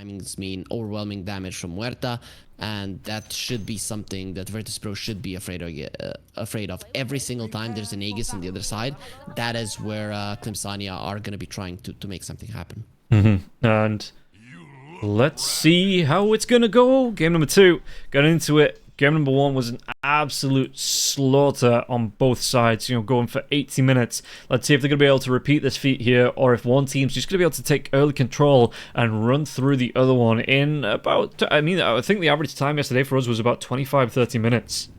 timings mean overwhelming damage from Muerta, and that should be something that Virtus.pro should be afraid of. Every single time there's an Aegis on the other side, that is where Klim Sani4 are going to be trying to make something happen. And let's see how it's going to go. Game number 2, got into it. Game number 1 was an absolute slaughter on both sides, going for 80 minutes. Let's see if they're going to be able to repeat this feat here, or if one team's just going to be able to take early control and run through the other one in about, I think the average time yesterday for us was about 25-30 minutes.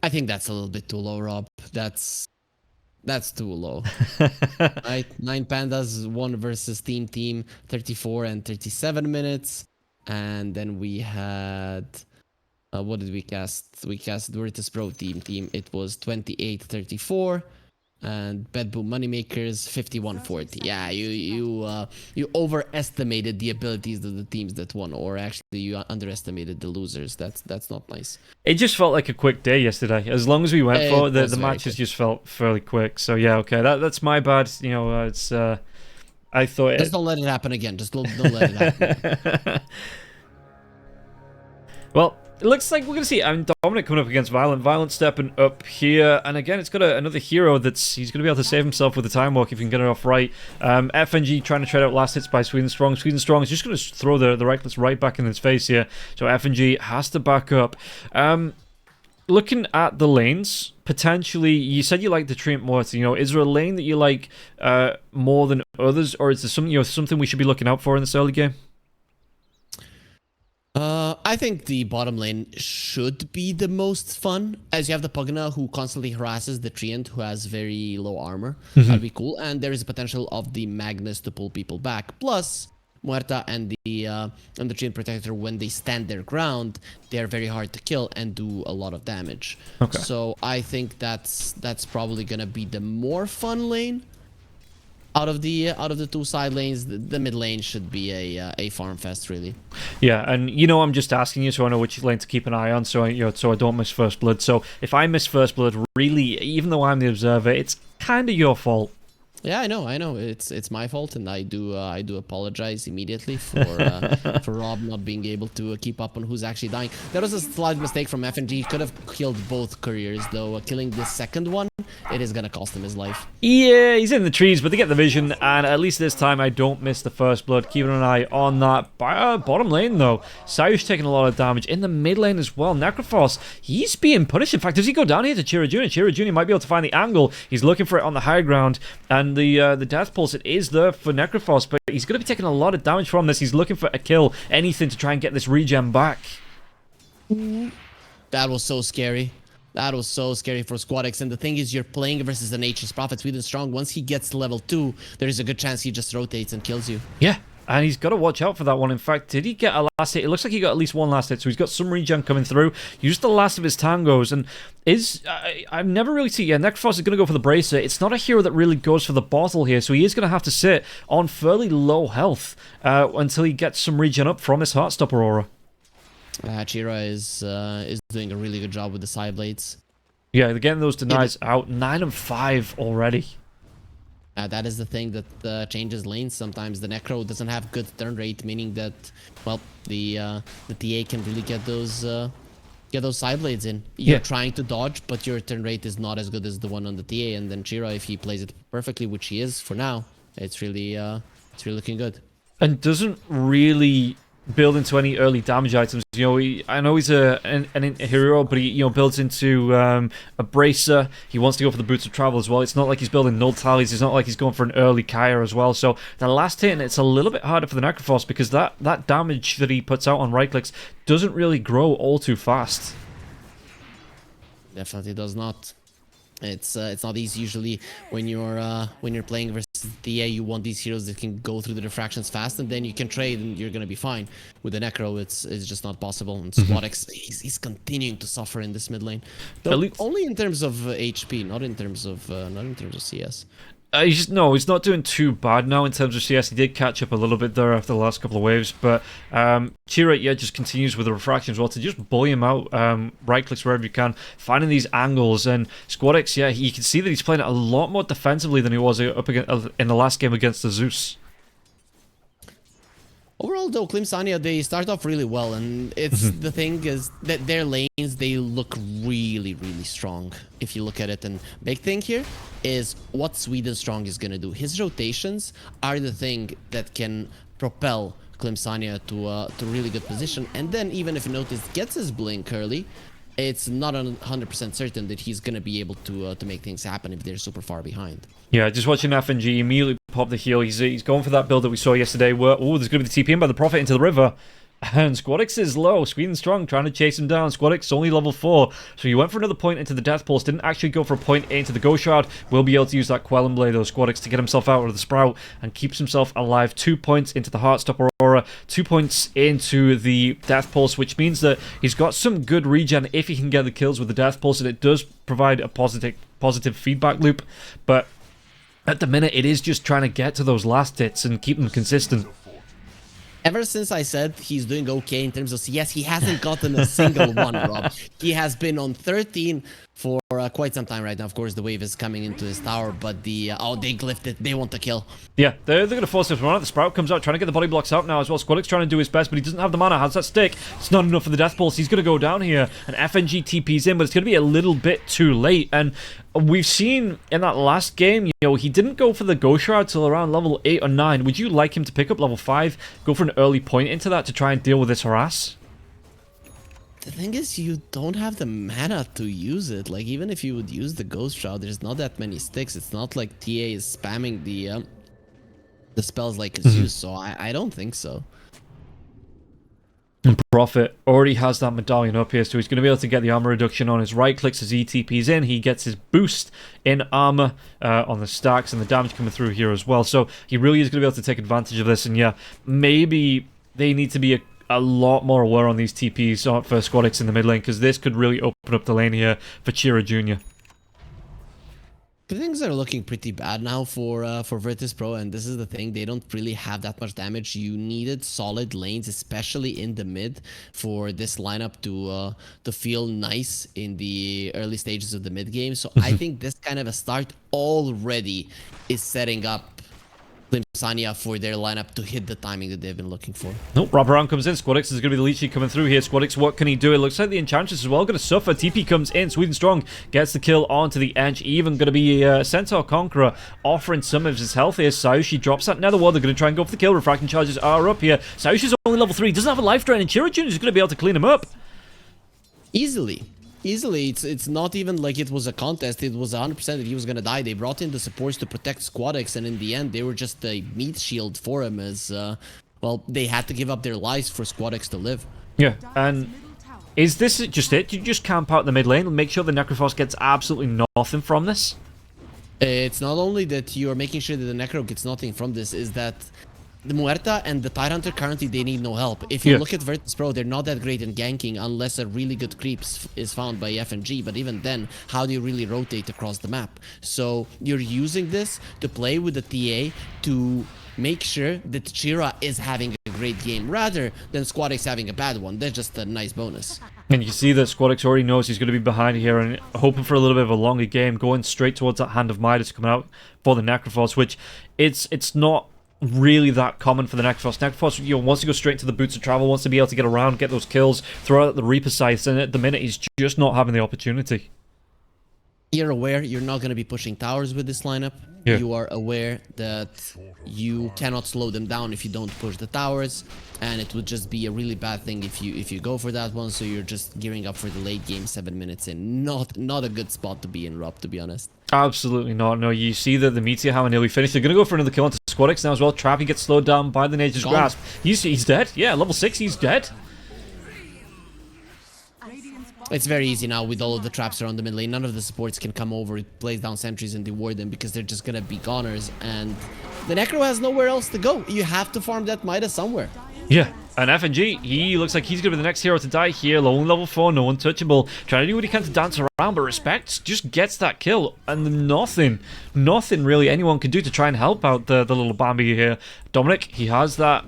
I think that's a little bit too low, Rob. That's too low. Right? 9 Pandas, 1 versus team, 34 and 37 minutes. And then we had... what did we cast? We cast Virtus.pro team. It was 28-34, and Bedboom Moneymakers 51-40. Yeah, you overestimated the abilities of the teams that won, or actually you underestimated the losers. That's not nice. It just felt like a quick day yesterday. As long as we went for it, the matches just felt fairly quick. So yeah, okay, that's my bad. It's I thought. Just don't let it happen again. Just don't let it happen. Well, it looks like we're going to see Dominic coming up against Violent. Violent stepping up here. And again, it's got another hero he's going to be able to save himself with the time walk if he can get it off right. FNG trying to trade out last hits by Sweden Strong. Sweden Strong is just going to throw the Reckless right back in his face here. So FNG has to back up. Looking at the lanes, potentially, you said you like the Treant Mortar. Is there a lane that you like more than others? Or is there something we should be looking out for in this early game? I think the bottom lane should be the most fun, as you have the Pugna who constantly harasses the Treant who has very low armor. That'd be cool, and there is a potential of the Magnus to pull people back. Plus, Muerta and the Treant Protector, when they stand their ground, they're very hard to kill and do a lot of damage. Okay. So I think that's probably gonna be the more fun lane. Out of the 2 side lanes, the mid lane should be a farm fest, really. Yeah, and I'm just asking you so I know which lane to keep an eye on, so I don't miss First Blood. So if I miss First Blood, really, even though I'm the observer, it's kind of your fault. Yeah, I know. It's my fault, and I do apologize immediately for Rob not being able to keep up on who's actually dying. That was a slight mistake from FNG. Could have killed both couriers, though. Killing the second one, it is gonna cost him his life. Yeah, he's in the trees, but they get the vision, and at least this time I don't miss the First Blood. Keeping an eye on that bottom lane, though. Sayush taking a lot of damage in the mid lane as well. Necrophos, he's being punished. In fact, does he go down here to Chira Jr.? Chira Jr. might be able to find the angle. He's looking for it on the high ground, and the Death Pulse, it is there for Necrophos, but he's going to be taking a lot of damage from this. He's looking for a kill, anything to try and get this regen back. That was so scary. That was so scary for SquadX, and the thing is, you're playing versus an H's Prophet Sweden Strong. Once he gets to level 2, there is a good chance he just rotates and kills you. Yeah, and he's got to watch out for that one. In fact, did he get a last hit? It looks like he got at least 1 last hit, so he's got some regen coming through. Used the last of his tangos, and I've never really seen... Yeah, Necrophos is going to go for the Bracer. It's not a hero that really goes for the bottle here, so he is going to have to sit on fairly low health until he gets some regen up from his Heartstopper Aura. Chira is doing a really good job with the side blades. Yeah, they're getting those denies out. 9 and 5 already. That is the thing that changes lanes sometimes. The Necro doesn't have good turn rate, meaning that, well, the TA can really get those side blades in. You're trying to dodge, but your turn rate is not as good as the one on the TA. And then Chira, if he plays it perfectly, which he is for now, it's really looking good. And doesn't really build into any early damage items. I know he's a hero, but he builds into a Bracer. He wants to go for the Boots of Travel as well. It's not like he's building null tallies. It's not like he's going for an early Kaya as well. So the last hit, and it's a little bit harder for the Necrophos because that damage that he puts out on right clicks doesn't really grow all too fast. Definitely does not. It's not easy usually when you're playing versus TA. You want these heroes that can go through the diffractions fast, and then you can trade and you're gonna be fine. With the Necro, it's just not possible. And SquadX, he's continuing to suffer in this mid lane, though only in terms of HP, not in terms of CS. He's not doing too bad now in terms of CS. He did catch up a little bit there after the last couple of waves, but Chira, just continues with the refraction as well to just bully him out, right clicks wherever you can, finding these angles. And SquadX, you can see that he's playing it a lot more defensively than he was up against, in the last game against the Zeus. Overall, though, Klim Sani4, they start off really well, and it's the thing is that their lanes, they look really, really strong if you look at it. And big thing here is what Sweden Strong is going to do. His rotations are the thing that can propel Klim Sani4 to really good position. And then even if you notice gets his blink early, it's not 100% certain that he's going to be able to make things happen if they're super far behind. Yeah, just watching FNG immediately pop the heal. He's going for that build that we saw yesterday where, oh, there's going to be the TP in by the Prophet into the river. And Squadix is low. Sweden Strong trying to chase him down. Squadix only level 4. So he went for another point into the Death Pulse. Didn't actually go for a point into the Ghost Shard. Will be able to use that Quelling Blade, though, Squadix, to get himself out of the Sprout and keeps himself alive. 2 points into the Heartstop Aurora. 2 points into the Death Pulse, which means that he's got some good regen if he can get the kills with the Death Pulse. And it does provide a positive feedback loop. But at the minute, it is just trying to get to those last hits and keep them consistent. Ever since I said he's doing okay in terms of CS, he hasn't gotten a single one, Rob. He has been on 13 for quite some time right now. Of course, the wave is coming into his tower, but oh, they glyphed it. They want to kill. Yeah, they're going to force him around. The Sprout comes out, trying to get the body blocks out now as well. Squadix trying to do his best, but he doesn't have the mana. How's that stick? It's not enough for the Death Pulse. He's going to go down here, and FNG TP's in, but it's going to be a little bit too late. And we've seen in that last game, you know, he didn't go for the Ghost Shard till around level 8 or 9. Would you like him to pick up level 5, go for an early point into that to try and deal with this harass? The thing is, you don't have the mana to use it. Like, even if you would use the Ghost Shroud, there's not that many sticks. It's not like TA is spamming the spells like Zeus, so I don't think so. And Prophet already has that medallion up here, so he's going to be able to get the armor reduction on his right. Clicks as ETP's in. He gets his boost in armor on the stacks and the damage coming through here as well. So he really is going to be able to take advantage of this. And yeah, maybe they need to be a lot more aware on these TPs for Squadix in the mid lane, because this could really open up the lane here for Chira Jr. Things are looking pretty bad now for Virtus.pro, and this is the thing, they don't really have that much damage. You needed solid lanes, especially in the mid, for this lineup to feel nice in the early stages of the mid game. So I think this kind of a start already is setting up Klim Sani4 for their lineup to hit the timing that they've been looking for. Nope, wraparound comes in. Squadix is going to be the lead sheet coming through here. Squadix, what can he do? It looks like the Enchantress as well going to suffer. TP comes in. Sweden Strong gets the kill onto the edge. Even going to be Centaur Conqueror offering some of his health here. Sayushi drops that Netherworld. They're going to try and go for the kill. Refracting charges are up here. Sayushi's only level 3. Doesn't have a life drain, and Chira Jr. is going to be able to clean him up. Easily. It's not even like it was a contest. It was 100% that he was gonna die. They brought in the supports to protect Squadix, and in the end they were just a meat shield for him, as well, they had to give up their lives for Squadix to live. Yeah, and is this just it? Do you just camp out in the mid lane and make sure the Necrophos gets absolutely nothing from this? It's not only that you are making sure that the Necro gets nothing from this, is that the Muerta and the Tidehunter currently, they need no help. If you look at Virtus.pro, they're not that great in ganking unless a really good creep is found by FNG. But even then, how do you really rotate across the map? So you're using this to play with the TA to make sure that Chira is having a great game rather than Squadix having a bad one. That's just a nice bonus. And you see that Squadix already knows he's going to be behind here and hoping for a little bit of a longer game, going straight towards that Hand of Midas coming out for the Necrophos, which it's not really that common for the Necrophos. Necrophos, you know, wants to go straight into the boots of travel, wants to be able to get around, get those kills, throw out the Reaper Scythes, and at the minute he's just not having the opportunity. You're aware you're not going to be pushing towers with this lineup. Yeah. You are aware that you cannot slow them down if you don't push the towers, and it would just be a really bad thing if you go for that one. So you're just gearing up for the late game 7 minutes in. Not a good spot to be in, Rob, to be honest. Absolutely not. No, you see that the Meteor Hammer nearly finished. They're going to go for another kill onto Squadix now as well. Trappy gets slowed down by the Nature's Grasp. He's dead. Yeah, level 6, he's dead. It's very easy now with all of the traps around the mid lane. None of the supports can come over, plays down sentries and reward them because they're just gonna be goners, and the Necro has nowhere else to go. You have to farm that Midas somewhere. Yeah, and FNG, he looks like he's gonna be the next hero to die here. Only level 4, no untouchable. Trying to do what he can to dance around, but Respect just gets that kill, and nothing really anyone can do to try and help out the little Bambi here. Dominic, he has that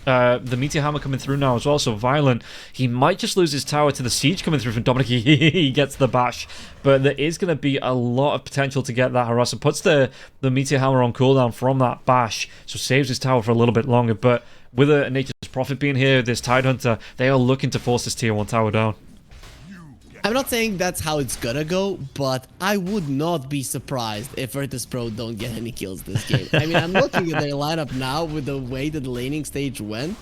the Meteor Hammer coming through now as well, so Violent. He might just lose his tower to the Siege coming through from Dominic. He gets the bash, but there is going to be a lot of potential to get that Harasser. Puts the Meteor Hammer on cooldown from that bash, so saves his tower for a little bit longer, but with a Nature's Prophet being here, this Tidehunter, they are looking to force this tier 1 tower down. I'm not saying that's how it's gonna go, but I would not be surprised if Virtus.pro don't get any kills this game. I mean, I'm looking at their lineup now with the way that the laning stage went.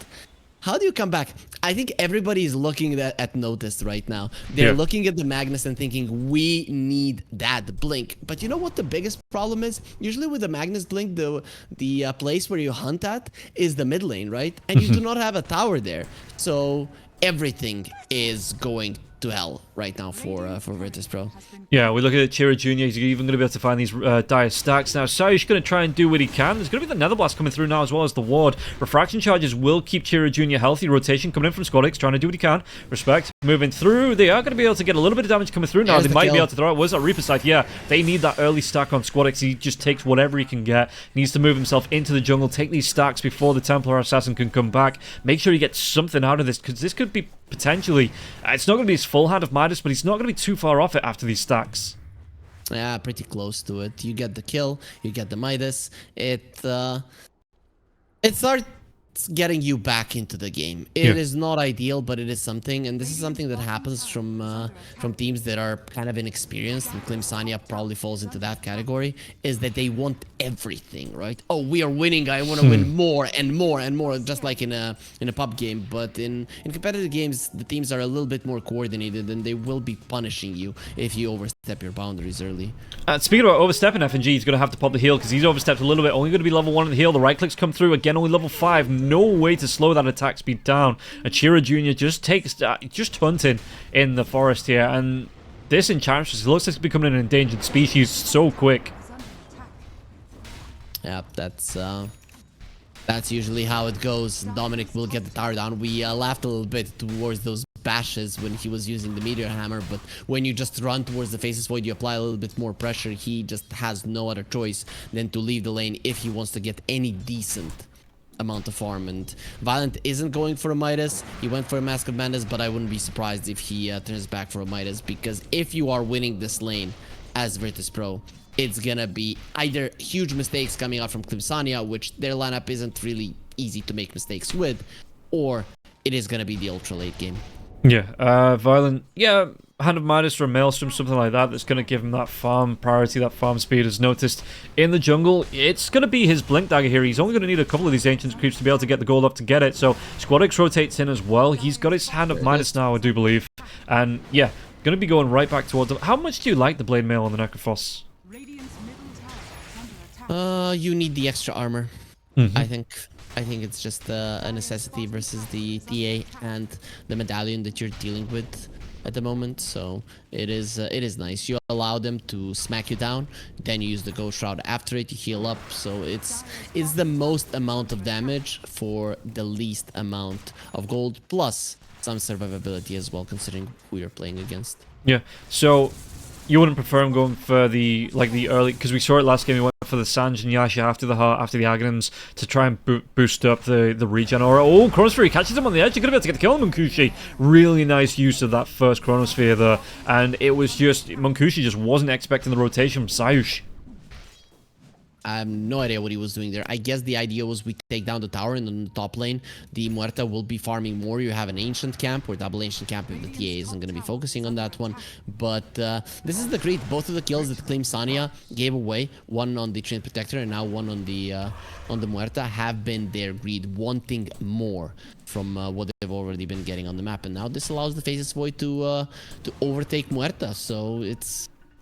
How do you come back? I think everybody is looking at Notice right now. They're looking at the Magnus and thinking, we need that blink. But you know what the biggest problem is? Usually with the Magnus blink, the place where you hunt at is the mid lane, right? And you do not have a tower there. So everything is going to hell right now for Virtus.pro. Yeah, we look at Chira Jr. He's even going to be able to find these dire stacks. Now, Sayush going to try and do what he can. There's going to be the Nether Blast coming through now as well as the ward. Refraction charges will keep Chira Jr. healthy. Rotation coming in from Squadix, trying to do what he can. Respect. Moving through. They are going to be able to get a little bit of damage coming through now. They might be able to throw it. Was that Reaper Scythe? Yeah, they need that early stack on Squadix. He just takes whatever he can get. Needs to move himself into the jungle, take these stacks before the Templar Assassin can come back. Make sure he gets something out of this, because this could be potentially... it's not going to be his full hand of Midas, but he's not going to be too far off it after these stacks. Yeah, pretty close to it. You get the kill, you get the Midas. It starts getting you back into the game. It is not ideal, but it is something, and this is something that happens from teams that are kind of inexperienced, and Klim Sani4 probably falls into that category, is that they want everything, right? Oh, we are winning, I want to win more and more and more, just like in a pub game. But in competitive games, the teams are a little bit more coordinated, and they will be punishing you if you overstep your boundaries early. Speaking about overstepping, FNG, he's going to have to pop the heal because he's overstepped a little bit. Only going to be level 1 on the heal. The right clicks come through again, only level 5. No way to slow that attack speed down. Achira Jr. just hunting in the forest here, and this Enchantress looks like it's becoming an endangered species so quick. Yeah, that's usually how it goes. Dominic will get the tower down. We laughed a little bit towards those bashes when he was using the meteor hammer, but when you just run towards the Faceless Void, you apply a little bit more pressure. He just has no other choice than to leave the lane if he wants to get any decent amount of farm. And Violent isn't going for a Midas. He went for a Mask of Madness, but I wouldn't be surprised if he turns back for a Midas, because if you are winning this lane as Virtus.pro, it's gonna be either huge mistakes coming out from Klim Sani4, which their lineup isn't really easy to make mistakes with, or it is gonna be the ultra late game. Yeah, Violent, yeah, Hand of Midas or a Maelstrom, something like that, that's going to give him that farm priority, that farm speed. As noticed in the jungle, it's going to be his Blink Dagger here. He's only going to need a couple of these Ancient Creeps to be able to get the gold up to get it, so Squadix rotates in as well. He's got his Hand of Midas now, I do believe, and yeah, going to be going right back towards him. How much do you like the Blade Mail on the Necrophos? You need the extra armor, I think it's just a necessity versus the TA and the medallion that you're dealing with at the moment. So it is nice. You allow them to smack you down, then you use the Ghost Shroud after it, you heal up. So it's the most amount of damage for the least amount of gold, plus some survivability as well, considering who you're playing against. Yeah, so you wouldn't prefer him going for the early, because we saw it last game. He went for the Sanj and Yasha after the Aghanims to try and boost up the regen aura. Oh, Chronosphere catches him on the edge. You're gonna be able to get the kill on Munkushi. Really nice use of that first Chronosphere there, and it was just Munkushi just wasn't expecting the rotation from Sayush. I have no idea what he was doing there. I guess the idea was we take down the tower, and in the top lane, the Muerta will be farming more. You have an Ancient Camp or double Ancient Camp if the TA isn't going to be focusing on that one. But this is the great. Both of the kills that Klim Sani4 gave away, one on the Treant Protector and now one on the Muerta, have been their greed, wanting more from what they've already been getting on the map. And now this allows the Faceless Void to overtake Muerta. So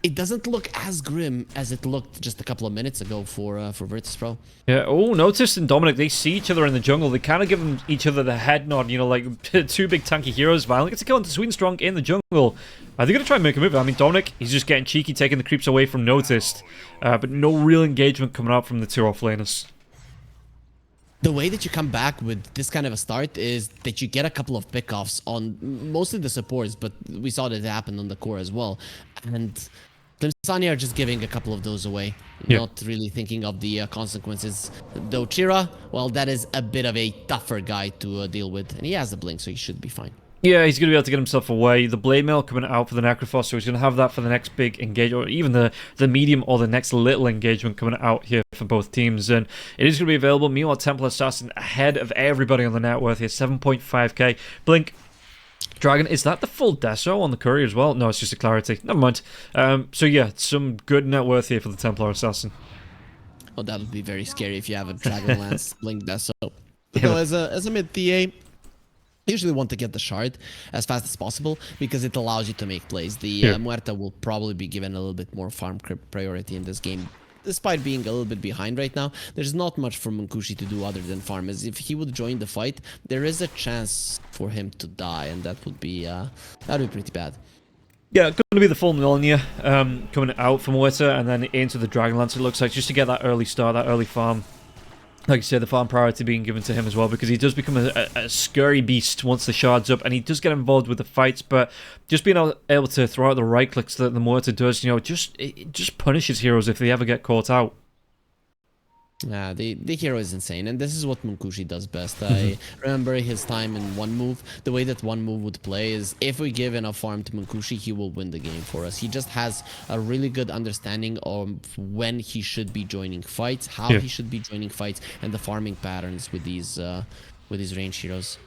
it doesn't look as grim as it looked just a couple of minutes ago for Virtus.pro. Yeah. Oh, Notice and Dominic, they see each other in the jungle. They kind of give each other the head nod, you know, like two big tanky heroes. Violent gets a kill into Sweet and Strong in the jungle. Are they going to try and make a move? I mean, Dominic, he's just getting cheeky, taking the creeps away from Noticed. But no real engagement coming out from the two offlaners. The way that you come back with this kind of a start is that you get a couple of pickoffs on mostly the supports, but we saw that it happened on the core as well. And Klim Sani4 are just giving a couple of those away, not really thinking of the consequences. Though Chira, well, that is a bit of a tougher guy to deal with, and he has the blink, so he should be fine. Yeah, he's going to be able to get himself away. The Blade Mail coming out for the Necrophos, so he's going to have that for the next big engagement, or even the medium or the next little engagement coming out here for both teams, and it is going to be available. Meanwhile, Templar Assassin ahead of everybody on the net worth here, 7.5k. Blink, Dragon, is that the full Deso on the Courier as well? No, it's just a Clarity. Never mind. So yeah, some good net worth here for the Templar Assassin. Oh, that would be very scary if you have a Dragonlance Blink Deso. So as a mid TA, usually want to get the shard as fast as possible because it allows you to make plays. The Muerta will probably be given a little bit more farm priority in this game. Despite being a little bit behind right now, there's not much for Munkushi to do other than farm. As if he would join the fight, there is a chance for him to die, and that would be pretty bad. Yeah, going to be the full Millennia coming out from Muerta and then into the Dragonlance, it looks like, just to get that early start, that early farm. Like you said, the farm priority being given to him as well, because he does become a scurry beast once the shard's up, and he does get involved with the fights, but just being able to throw out the right clicks that the Muerta does, it just punishes heroes if they ever get caught out. The hero is insane, and this is what Munkushi does best. I remember his time in One Move. The way that One Move would play is, if we give enough farm to Munkushi, he will win the game for us. He just has a really good understanding of when he should be joining fights, how he should be joining fights, and the farming patterns with these range heroes.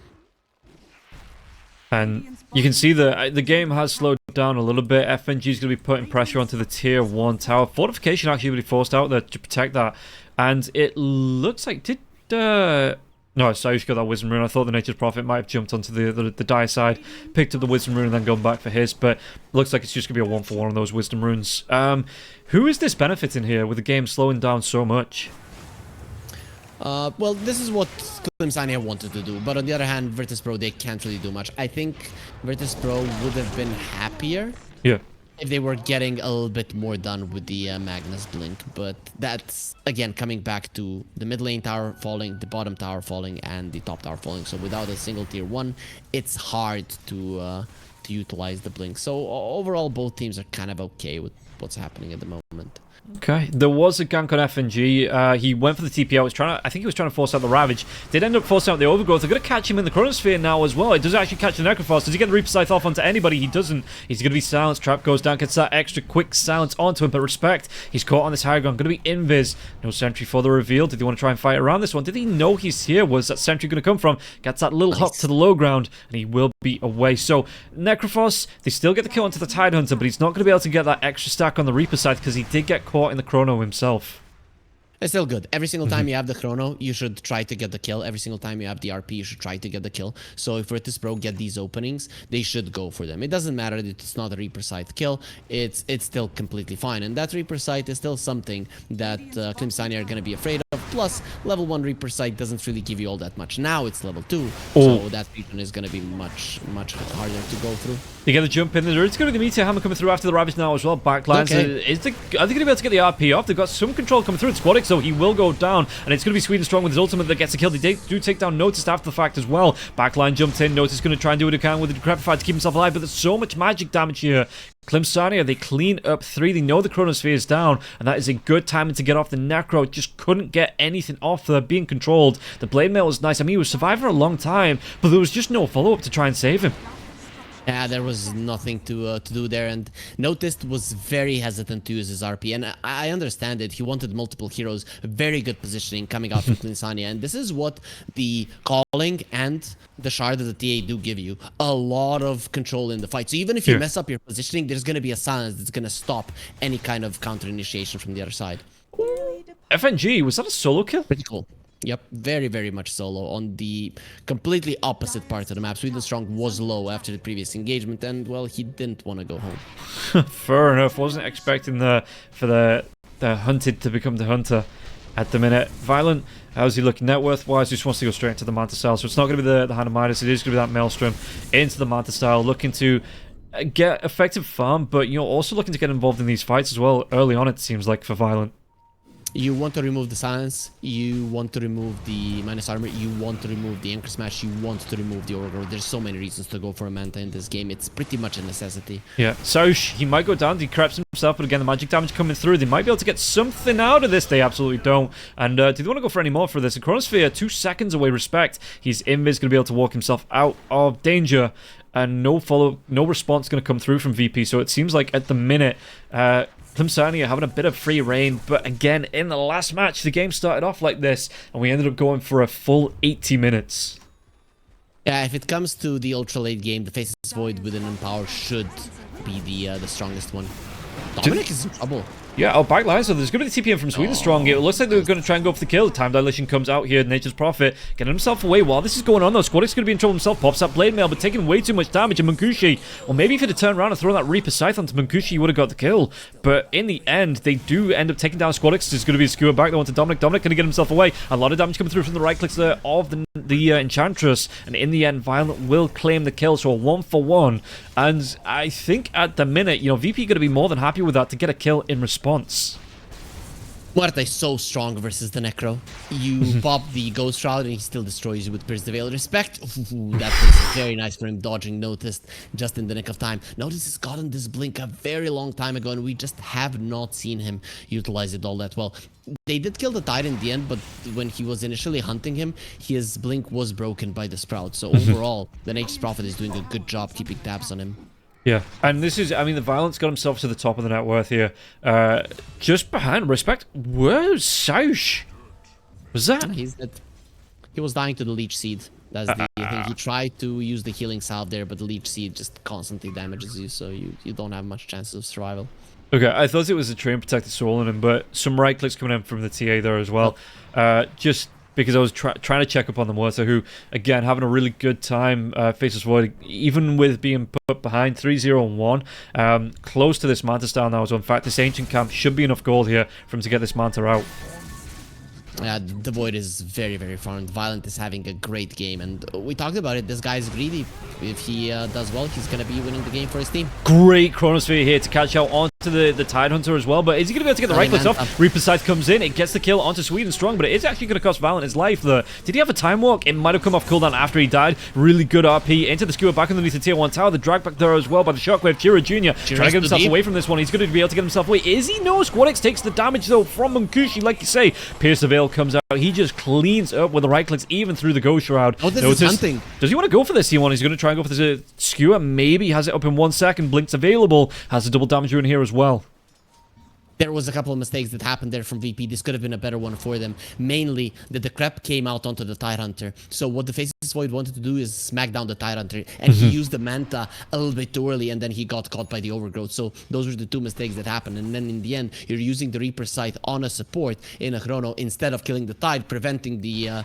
And you can see the game has slowed down a little bit. FNG is going to be putting pressure onto the tier 1 tower. Fortification actually will be forced out there to protect that. And it looks like, no, Sayush got that Wisdom Rune. I thought the Nature's Prophet might have jumped onto the dire side, picked up the Wisdom Rune and then gone back for his, but looks like it's just going to be a 1-for-1 on those Wisdom Runes. Who is this benefiting here with the game slowing down so much? Well, this is what Klim Sani4 wanted to do, but on the other hand, Virtus.pro, they can't really do much. I think Virtus.pro would have been happier if they were getting a little bit more done with the Magnus Blink, but that's, again, coming back to the mid lane tower falling, the bottom tower falling, and the top tower falling. So without a single tier 1, it's hard to utilize the Blink. So overall, both teams are kind of okay with what's happening at the moment. Okay, there was a gank on FNG. He went for the TPO. I think he was trying to force out the Ravage. Did end up forcing out the Overgrowth. They're going to catch him in the Chronosphere now as well. It does actually catch the Necrophos. Does he get the Reaper Scythe off onto anybody? He doesn't. He's going to be silenced. Trap goes down. Gets that extra quick silence onto him. But respect, he's caught on this high ground. Going to be invis. No sentry for the reveal. Did he want to try and fight around this one? Did he know he's here? Was that sentry going to come from? Gets that little hop to the low ground, and he will be away. So Necrophos, they still get the kill onto the Tidehunter, but he's not going to be able to get that extra stack on the Reaper Scythe because he did get caught in the Chrono himself. It's still good. Every single time you have the Chrono, you should try to get the kill. Every single time you have the RP, you should try to get the kill. So if Virtus.pro get these openings, they should go for them. It doesn't matter that it's not a Reaper Scythe kill. It's still completely fine. And that Reaper Scythe is still something that Klim Sani4 are going to be afraid of. Plus, level 1 Reaper Scythe doesn't really give you all that much. Now it's level 2, so that region is going to be much harder to go through. You get the jump in there. It's going to be the Meteor Hammer coming through after the Ravage now as well. Backlines. Okay. Are they going to be able to get the RP off? They've got some control coming through. It's Squadix, so he will go down. And it's going to be Sweden Strong with his ultimate that gets a kill. They do take down Noticed after the fact as well. Backline jumped in. Noticed going to try and do what he can with the Decrepify to keep himself alive. But there's so much magic damage here. Klim Sani4, they clean up 3. They know the Chronosphere is down, and that is a good timing to get off the Necro. Just couldn't get anything off there, being controlled. The Blade Mail was nice. I mean, he was surviving for a long time, but there was just no follow-up to try and save him. Yeah, there was nothing to do there, and Noticed was very hesitant to use his RP, and I understand it. He wanted multiple heroes, very good positioning coming out from Klim Sani4, and this is what the Calling and the Shard of the TA do give you. A lot of control in the fight. So even if you mess up your positioning, there's going to be a silence that's going to stop any kind of counter initiation from the other side. FNG, was that a solo kill? Pretty cool. Yep, very, very much solo on the completely opposite part of the map. Sweden Strong was low after the previous engagement, and, well, he didn't want to go home. Fair enough. Wasn't expecting for the hunted to become the hunter at the minute. Violent, how's he looking net worth-wise? Just wants to go straight into the Manta style, so it's not going to be the Hand of Midas. It is going to be that Maelstrom into the Manta style, looking to get effective farm, but, also looking to get involved in these fights as well. Early on, it seems like, for Violent. You want to remove the silence, you want to remove the minus armor, you want to remove the anchor smash, you want to remove the overgrowth. There's so many reasons to go for a Manta in this game. It's pretty much a necessity. Yeah, Saush, he might go down, he creeps himself, but again, the magic damage coming through. They might be able to get something out of this. They absolutely don't. And do they want to go for any more for this? A Chronosphere, 2 seconds away, respect. He's invis, going to be able to walk himself out of danger. And no response going to come through from VP. So it seems like at the minute, Klim Sani4 having a bit of free reign, but again, in the last match, the game started off like this, and we ended up going for a full 80 minutes. Yeah, if it comes to the ultra late game, the Faceless Void with an Empower should be the strongest one. Dominic is in trouble. Yeah, backline, so there's going to be the TPM from Sweden strong. It looks like they're going to try and go for the kill. Time Dilation comes out here, Nature's Prophet, getting himself away. While this is going on, though, Squadix going to be in trouble himself. Pops that Blade Mail, but taking way too much damage. And Munkushi, well, maybe if he'd have turned around and thrown that Reaper Scythe onto Munkushi, he would have got the kill. But in the end, they do end up taking down Squadix. There's going to be a skewer back there onto Dominic. Dominic going to get himself away. A lot of damage coming through from the right clicks there of the Enchantress. And in the end, Violent will claim the kill, so a 1-for-1. And I think at the minute, you know, VP going to be more than happy with that to get a kill in response. Muerta is so strong versus the Necro. You pop the Ghost Shroud and he still destroys you with Pierce the Veil. Respect. Ooh, that was very nice for him, dodging noticed just in the nick of time. Notice he's gotten this blink a very long time ago and we just have not seen him utilize it all that well. They did kill the Tide in the end, but when he was initially hunting him, his blink was broken by the Sprout. So overall, the Nature's Prophet is doing a good job keeping tabs on him. Yeah, and this is, I mean, the Violence got himself to the top of the net worth here. Just behind, Respect, where's Sausch? Was that? He was dying to the Leech Seed. That's the thing. He tried to use the healing salve there, but the Leech Seed just constantly damages you, so you don't have much chance of survival. Okay, I thought it was a Train Protected Soul on him, but some right clicks coming in from the TA there as well. Just because I was trying to check up on the Muerta, who, again, having a really good time. Faceless Void, even with being put behind 3-0-1, close to this Manta style now. So, in fact, this Ancient Camp should be enough gold here for him to get this Manta out. Yeah, the Void is very, very farmed. Violent is having a great game, and we talked about it. This guy's greedy. If he does well, he's going to be winning the game for his team. Great Chronosphere here to catch out onto the Tide Hunter as well, but is he going to be able to get the right clicks off? Reaper Scythe comes in, it gets the kill onto Sweden Strong, but it is actually going to cost Violent his life there. Did he have a Time Walk? It might have come off cooldown after he died. Really good RP into the skewer back underneath the tier 1 tower. The drag back there as well by the Shockwave. Chira Jr. trying to get himself away from this one. He's going to be able to get himself away. Is he? No, Squadix takes the damage though from Munkushi, like you say. Pierce the Veil comes out. He just cleans up with the right clicks, even through the Ghost Shroud. Oh, this is hunting. Does he want to go for this T1? He's going to try and go for this skewer. Maybe has it up in 1 second. Blink's available. Has a double damage rune here as well. There was a couple of mistakes that happened there from VP. This could have been a better one for them. Mainly, that the Crep came out onto the Tide Hunter. So what the Faceless Void wanted to do is smack down the Tide Hunter. And he used the Manta a little bit too early, and then he got caught by the Overgrowth. So those were the two mistakes that happened. And then in the end, you're using the Reaper Scythe on a support in a Chrono instead of killing the Tide, preventing the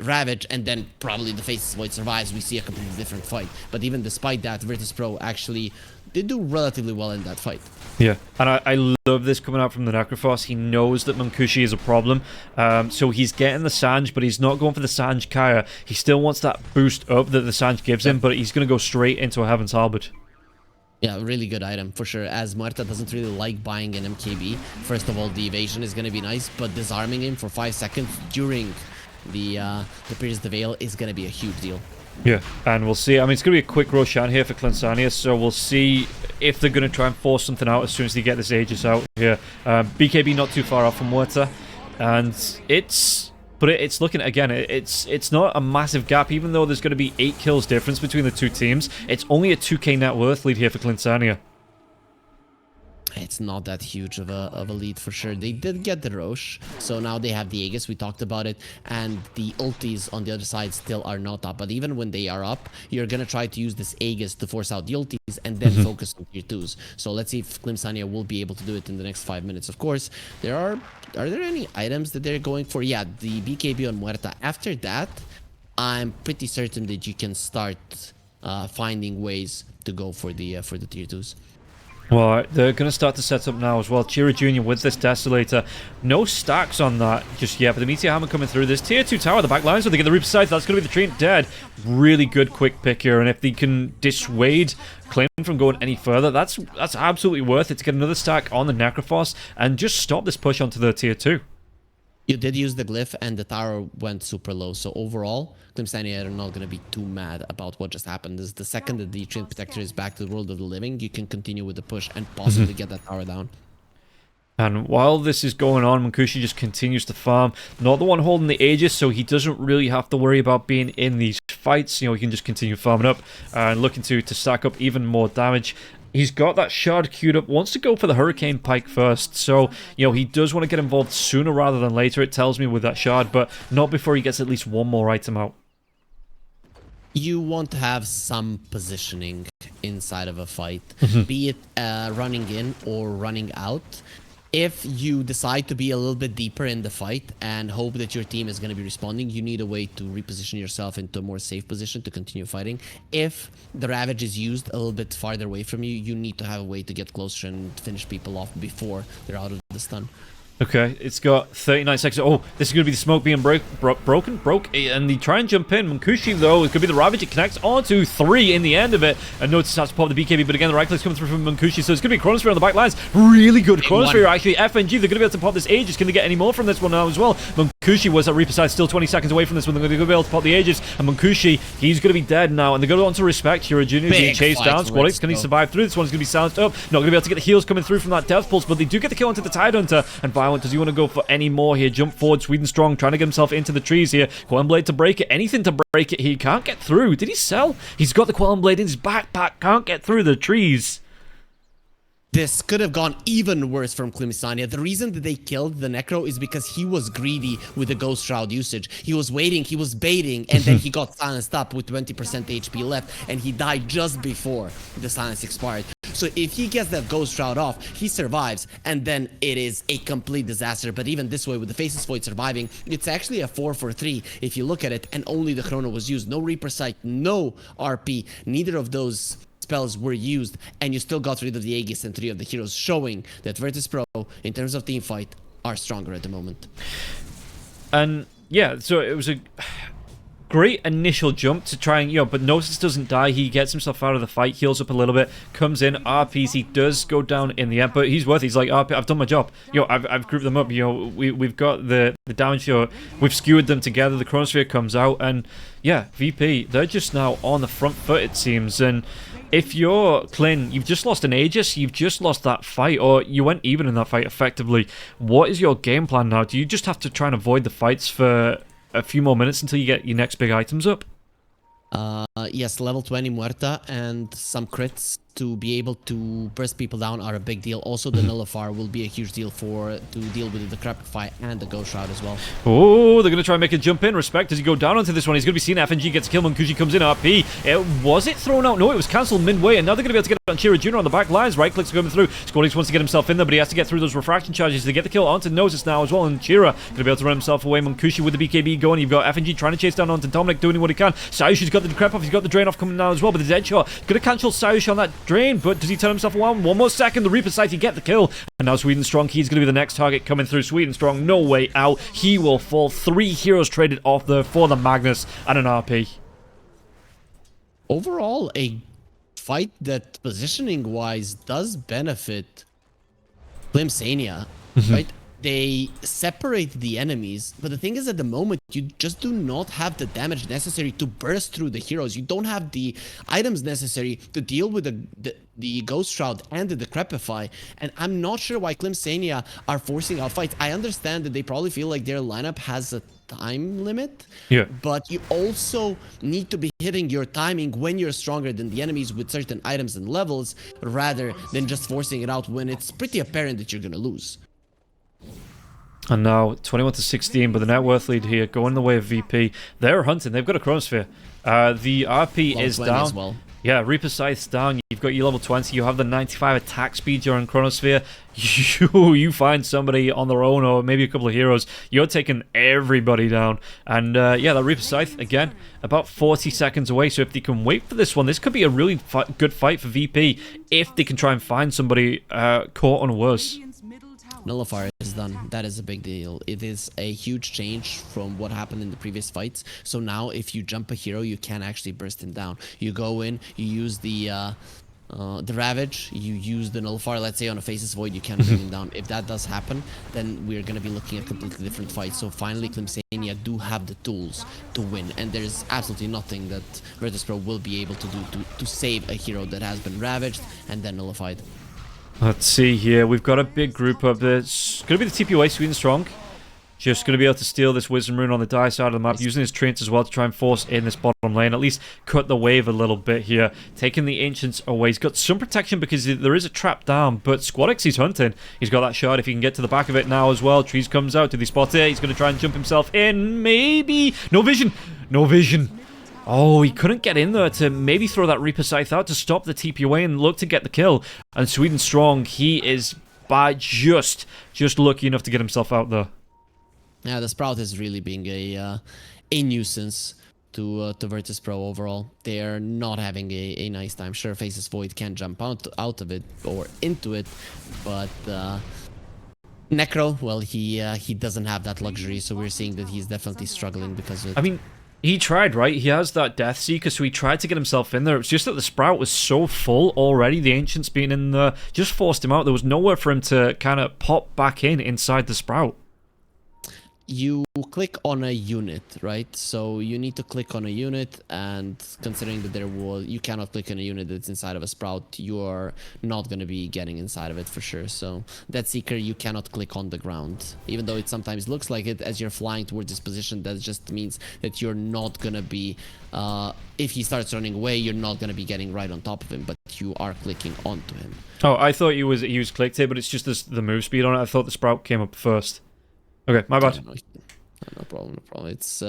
Ravage, and then probably the Faceless Void survives. We see a completely different fight. But even despite that, Virtus.pro actually did do relatively well in that fight. Yeah, and I love this coming out from the Necrophos. He knows that Munkushi is a problem, so he's getting the Sanj, but he's not going for the Sanj Kaya. He still wants that boost up that the Sanj gives him, but he's going to go straight into a Heaven's Halberd. Yeah, really good item for sure, as Muerta doesn't really like buying an MKB. First of all, the evasion is going to be nice, but disarming him for 5 seconds during the Pierce the Veil is going to be a huge deal. Yeah, and we'll see. I mean, it's going to be a quick Roshan here for Klim Sani4, so we'll see if they're going to try and force something out as soon as they get this Aegis out here. BKB not too far off from Muerta, and it's looking, again, it's not a massive gap, even though there's going to be 8 kills difference between the two teams. It's only a 2k net worth lead here for Klim Sani4. It's not that huge of a lead for sure. They did get the Roche, so now they have the Aegis, we talked about it, and the ultis on the other side still are not up. But even when they are up, you're gonna try to use this Aegis to force out the ultis and then focus on tier 2s. So let's see if Klim Sani4 will be able to do it in the next 5 minutes. Of course, are there any items that they're going for? Yeah, the BKB on Muerta. After that, I'm pretty certain that you can start finding ways to go for the tier 2s. Well, they're going to start to set up now as well. Chira Jr. with this Desolator. No stacks on that just yet, but the Meteor Hammer coming through. This tier 2 tower, the back line, so they get the Reaper Scythe. That's going to be the Treant dead. Really good quick pick here, and if they can dissuade Klim from going any further, that's absolutely worth it to get another stack on the Necrophos and just stop this push onto the tier 2. You did use the glyph and the tower went super low. So overall, Klim Sani4 are not going to be too mad about what just happened. This is the second that the Treant Protector is back to the world of the living, you can continue with the push and possibly get that tower down. And while this is going on, Munkushi just continues to farm. Not the one holding the Aegis, so he doesn't really have to worry about being in these fights. You know, he can just continue farming up and looking to stack up even more damage. He's got that shard queued up, wants to go for the Hurricane Pike first, so, you know, he does want to get involved sooner rather than later, it tells me, with that shard, but not before he gets at least one more item out. You want to have some positioning inside of a fight, be it running in or running out. If you decide to be a little bit deeper in the fight and hope that your team is going to be responding, you need a way to reposition yourself into a more safe position to continue fighting. If the Ravage is used a little bit farther away from you, you need to have a way to get closer and finish people off before they're out of the stun. Okay, it's got 39 seconds. Oh, this is going to be the smoke being broke, and they try and jump in. Munkushi, though, it could be the Ravage. It connects onto 3 in the end of it, and notice has to pop the BKB, but again, the right click's coming through from Munkushi, so it's going to be Chronosphere on the back lines. Really good Chronosphere, actually. FNG, they're going to be able to pop this Aegis. Can they get any more from this one now as well? Munkushi was at Reaper side, still 20 seconds away from this one. They're going to be able to pop the Aegis, and Munkushi, he's going to be dead now, and they're going on to respect Hero Jr. being chased down. Squadix, can he survive through? This one's going to be silenced up. Not going to be able to get the heals coming through from that Death Pulse, but they do get the kill onto the Tidehunter, and Violent, does he want to go for any more here? Jump forward, Sweden Strong, trying to get himself into the trees here. Quelling Blade to break it, anything to break it. He can't get through. Did he sell? He's got the Quelling Blade in his backpack, can't get through the trees. This could have gone even worse from Klim Sani4. The reason that they killed the Necro is because he was greedy with the Ghost Shroud usage. He was waiting, he was baiting, and then he got silenced up with 20% HP left, and he died just before the silence expired. So if he gets that Ghost Shroud off, he survives, and then it is a complete disaster. But even this way, with the Faceless Void surviving, it's actually a 4 for 3 if you look at it, and only the Chrono was used. No Reaper Sight, no RP, neither of those spells were used, and you still got rid of the Aegis and 3 of the heroes, showing that Virtus.pro, in terms of team fight, are stronger at the moment. And yeah, so it was a great initial jump to try and, you know, but Gnosis doesn't die. He gets himself out of the fight, heals up a little bit, comes in, RPs. He does go down in the end, but he's worth it. He's like, RP, I've done my job. You know, I've grouped them up. You know, we've got the damage. You know, we've skewered them together. The Chronosphere comes out, and yeah, VP, they're just now on the front foot, it seems. And if you're Klin, you've just lost an Aegis, you've just lost that fight, or you went even in that fight effectively. What is your game plan now? Do you just have to try and avoid the fights for a few more minutes until you get your next big items up? Yes, level 20 Muerta and some crits to be able to burst people down are a big deal. Also, the Nullifier will be a huge deal to deal with the Decrepify and the Ghost Shroud as well. Oh, they're going to try and make a jump in. Respect as you go down onto this one. He's going to be seen. FNG gets killed. Munkushi comes in. RP. Was it thrown out? No, it was cancelled midway. And now they're going to be able to get it on Chira Jr. on the back lines. Right clicks coming through. Squadix wants to get himself in there, but he has to get through those refraction charges to get the kill onto Gnosis now as well. And Chira going to be able to run himself away. Munkushi with the BKB going. You've got FNG trying to chase down onto Dominic, doing what he can. Sayushi's got the Decrep off. He's got the Drain off coming now as well, but the Dead Shot going to cancel Sayushi on that Drain, but does he turn himself around? One more second, the Reaper Sight, he get the kill, and now Sweden Strong, he's going to be the next target coming through. Sweden Strong, no way out, he will fall. 3 heroes traded off there for the Magnus and an RP. Overall, a fight that positioning-wise does benefit Klim Sani4, right? They separate the enemies, but the thing is, at the moment, you just do not have the damage necessary to burst through the heroes. You don't have the items necessary to deal with the Ghost Shroud and the Decrepify, and I'm not sure why Klim Sani4 are forcing out fights. I understand that they probably feel like their lineup has a time limit, but you also need to be hitting your timing when you're stronger than the enemies with certain items and levels, rather than just forcing it out when it's pretty apparent that you're gonna lose. And now 21-16, but the net worth lead here going the way of VP. They're hunting. They've got a Chronosphere. The RP is down. As well. Yeah, Reaper Scythe's down. You've got your level 20. You have the 95 attack speed. You're on Chronosphere. You find somebody on their own, or maybe a couple of heroes. You're taking everybody down. And yeah, that Reaper Scythe, again, about 40 seconds away. So if they can wait for this one, this could be a really good fight for VP if they can try and find somebody caught unawares. Nullifier is done. That is a big deal. It is a huge change from what happened in the previous fights. So now if you jump a hero, you can actually burst him down. You go in, you use the Ravage, you use the Nullifier, let's say on a Faceless Void, you can bring him down. If that does happen, then we're going to be looking at completely different fights. So finally, Klim Sani4 do have the tools to win, and there's absolutely nothing that Virtus.pro will be able to do to save a hero that has been Ravaged and then Nullified. Let's see here. We've got a big group up there. It's going to be the TPOA Sweden Strong. just going to be able to steal this Wisdom Rune on the die side of the map, using his trains as well to try and force in this bottom lane, at least cut the wave a little bit here, taking the Ancients away. He's got some protection because there is a trap down, but Squadix he's hunting. He's got that shard if he can get to the back of it now as well. Trees comes out. Do they spot it? He's going to try and jump himself in. Maybe. No vision. No vision. Oh, he couldn't get in there to maybe throw that Reaper Scythe out to stop the TP away and look to get the kill. And Sweden Strong, he is by just lucky enough to get himself out there. Yeah, the Sprout is really being a nuisance to Virtus.pro overall. They are not having a nice time. Sure, Faceless Void can jump out of it or into it, but Necro, well, he doesn't have that luxury, so we're seeing that he's definitely struggling because of it. I mean, he tried, right? He has that Death Seeker, so he tried to get himself in there. It's just that the Sprout was so full already. The Ancients being in there just forced him out. There was nowhere for him to kind of pop back inside the Sprout. You click on a unit, right? So you need to click on a unit, and considering that you cannot click on a unit that's inside of a Sprout, you are not going to be getting inside of it for sure. So that Seeker, you cannot click on the ground, even though it sometimes looks like it as you're flying towards this position. That just means that you're not going to be, if he starts running away, you're not going to be getting right on top of him, but you are clicking onto him. Oh, I thought he was clicked here, but it's just the move speed on it. I thought the Sprout came up first. Okay, my bad. No problem. It's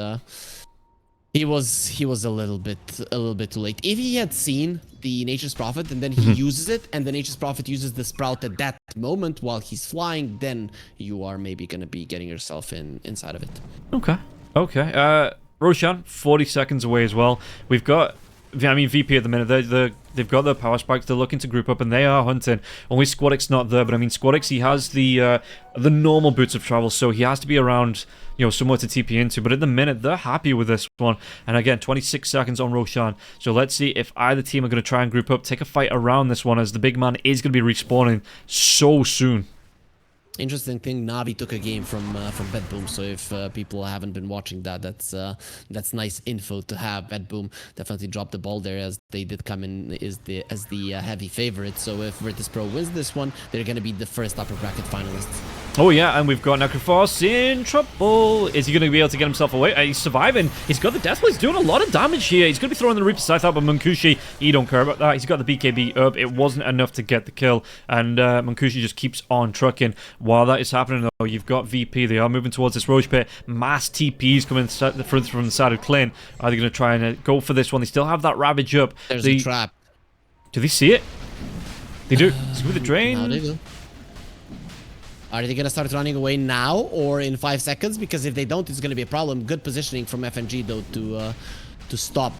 he was a little bit too late. If he had seen the Nature's Prophet and then he uses it, and the Nature's Prophet uses the Sprout at that moment while he's flying, then you are maybe gonna be getting yourself inside of it. Okay. Roshan, 40 seconds away as well. We've got, I mean, VP at the minute. They've got their power spikes. They're looking to group up, and they are hunting. Only Squadix not there, but I mean, Squadix, he has the normal boots of travel, so he has to be around, somewhere to TP into. But at the minute, they're happy with this one. And again, 26 seconds on Roshan. So let's see if either team are going to try and group up, take a fight around this one, as the big man is going to be respawning so soon. Interesting thing, Navi took a game from Bedboom, so if people haven't been watching that's nice info to have. Bedboom definitely dropped the ball there, as they did come in as the heavy favorite. So if Virtus.pro wins this one, they're going to be the first upper bracket finalists. Oh yeah, and we've got Necrophos in trouble. Is he going to be able to get himself away? He's surviving. He's got the Deathblade. He's doing a lot of damage here. He's going to be throwing the Reaper Scythe out, but Munkushi, he don't care about that. He's got the BKB up. It wasn't enough to get the kill, and Munkushi just keeps on trucking. While that is happening, though, you've got VP. They are moving towards this Roche Pit. Mass TPs coming from the side of Clint. Are they going to try and go for this one? They still have that Ravage up. There's a trap. Do they see it? They do. Screw the drain. How do they do? Are they going to start running away now or in 5 seconds? Because if they don't, it's going to be a problem. Good positioning from FNG, though, to stop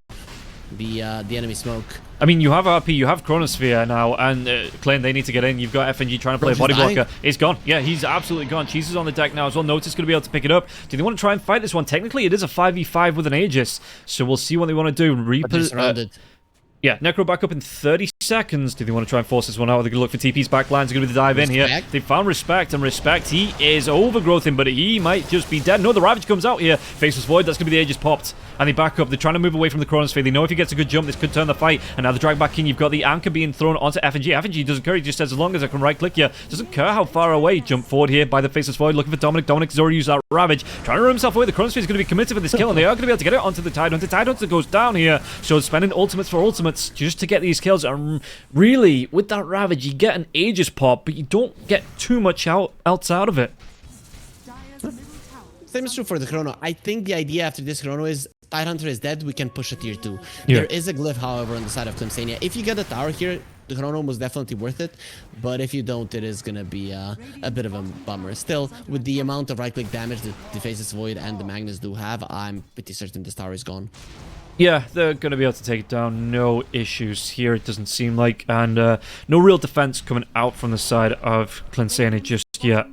the enemy smoke. I mean, you have RP, you have Chronosphere now, and Clint, they need to get in. You've got FNG trying to play a body blocker. It's gone. Yeah, he's absolutely gone. Cheese is on the deck now as well. Notice going to be able to pick it up. Do they want to try and fight this one? Technically, it is a 5v5 with an Aegis, so we'll see what they want to do. Reaper... Yeah, Necro back up in 30 seconds. Do they want to try and force this one out? Are they going to look for TP's backlines? They're going to be the dive in here. They found Respect, and Respect, he is overgrowthing, but he might just be dead. No, the Ravage comes out here. Faceless Void, that's going to be the Aegis popped. And they back up. They're trying to move away from the Chronosphere. They know if he gets a good jump, this could turn the fight. And now the drag back in. You've got the Anchor being thrown onto FNG. FNG doesn't care. He just says, as long as I can right-click you. Doesn't care how far away. Jump forward here by the Faceless Void. Looking for Dominic. Dominic has already used that Ravage. Trying to run himself away. The Chronosphere is going to be committed for this kill, and they are going to be able to get it onto the Tidehunter. Tidehunter goes down here. So spending ultimates for ultimates just to get these kills. And really, with that Ravage, you get an Aegis pop, but you don't get too much else out of it. Same is true for the Chrono. I think the idea after this Chrono is Tidehunter is dead, we can push a tier 2. Yeah. There is a glyph, however, on the side of Klim Sani4. If you get a tower here, the Chrono was definitely worth it, but if you don't, it is going to be a bit of a bummer. Still, with the amount of right-click damage that the Faceless Void and the Magnus do have, I'm pretty certain this tower is gone. Yeah, they're going to be able to take it down. No issues here, it doesn't seem like. And no real defense coming out from the side of Klim Sani4 just yet.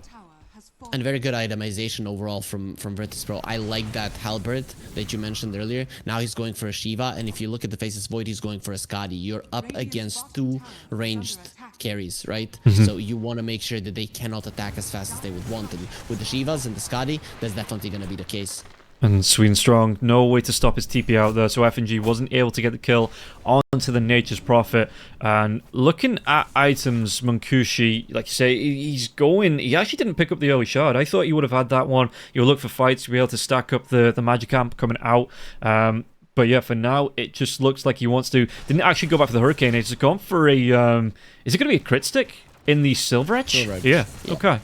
And very good itemization overall from Virtus.pro. I like that Halberd that you mentioned earlier. Now he's going for a Shiva, and if you look at the Faceless Void, he's going for a Skadi. You're up against 2 ranged carries, right? So you want to make sure that they cannot attack as fast as they would want. And with the Shivas and the Skadi, that's definitely going to be the case. And Sweden Strong, no way to stop his TP out there, so FNG wasn't able to get the kill onto the Nature's Prophet. And looking at items, Munkushi, like you say, he actually didn't pick up the early shard. I thought he would have had that one. You'll look for fights to be able to stack up the magic amp coming out. But yeah, for now, it just looks like he wants to. Didn't actually go back for the Hurricane. He's gone for a. Is it going to be a crit stick in the Silver Edge? Yeah. Okay.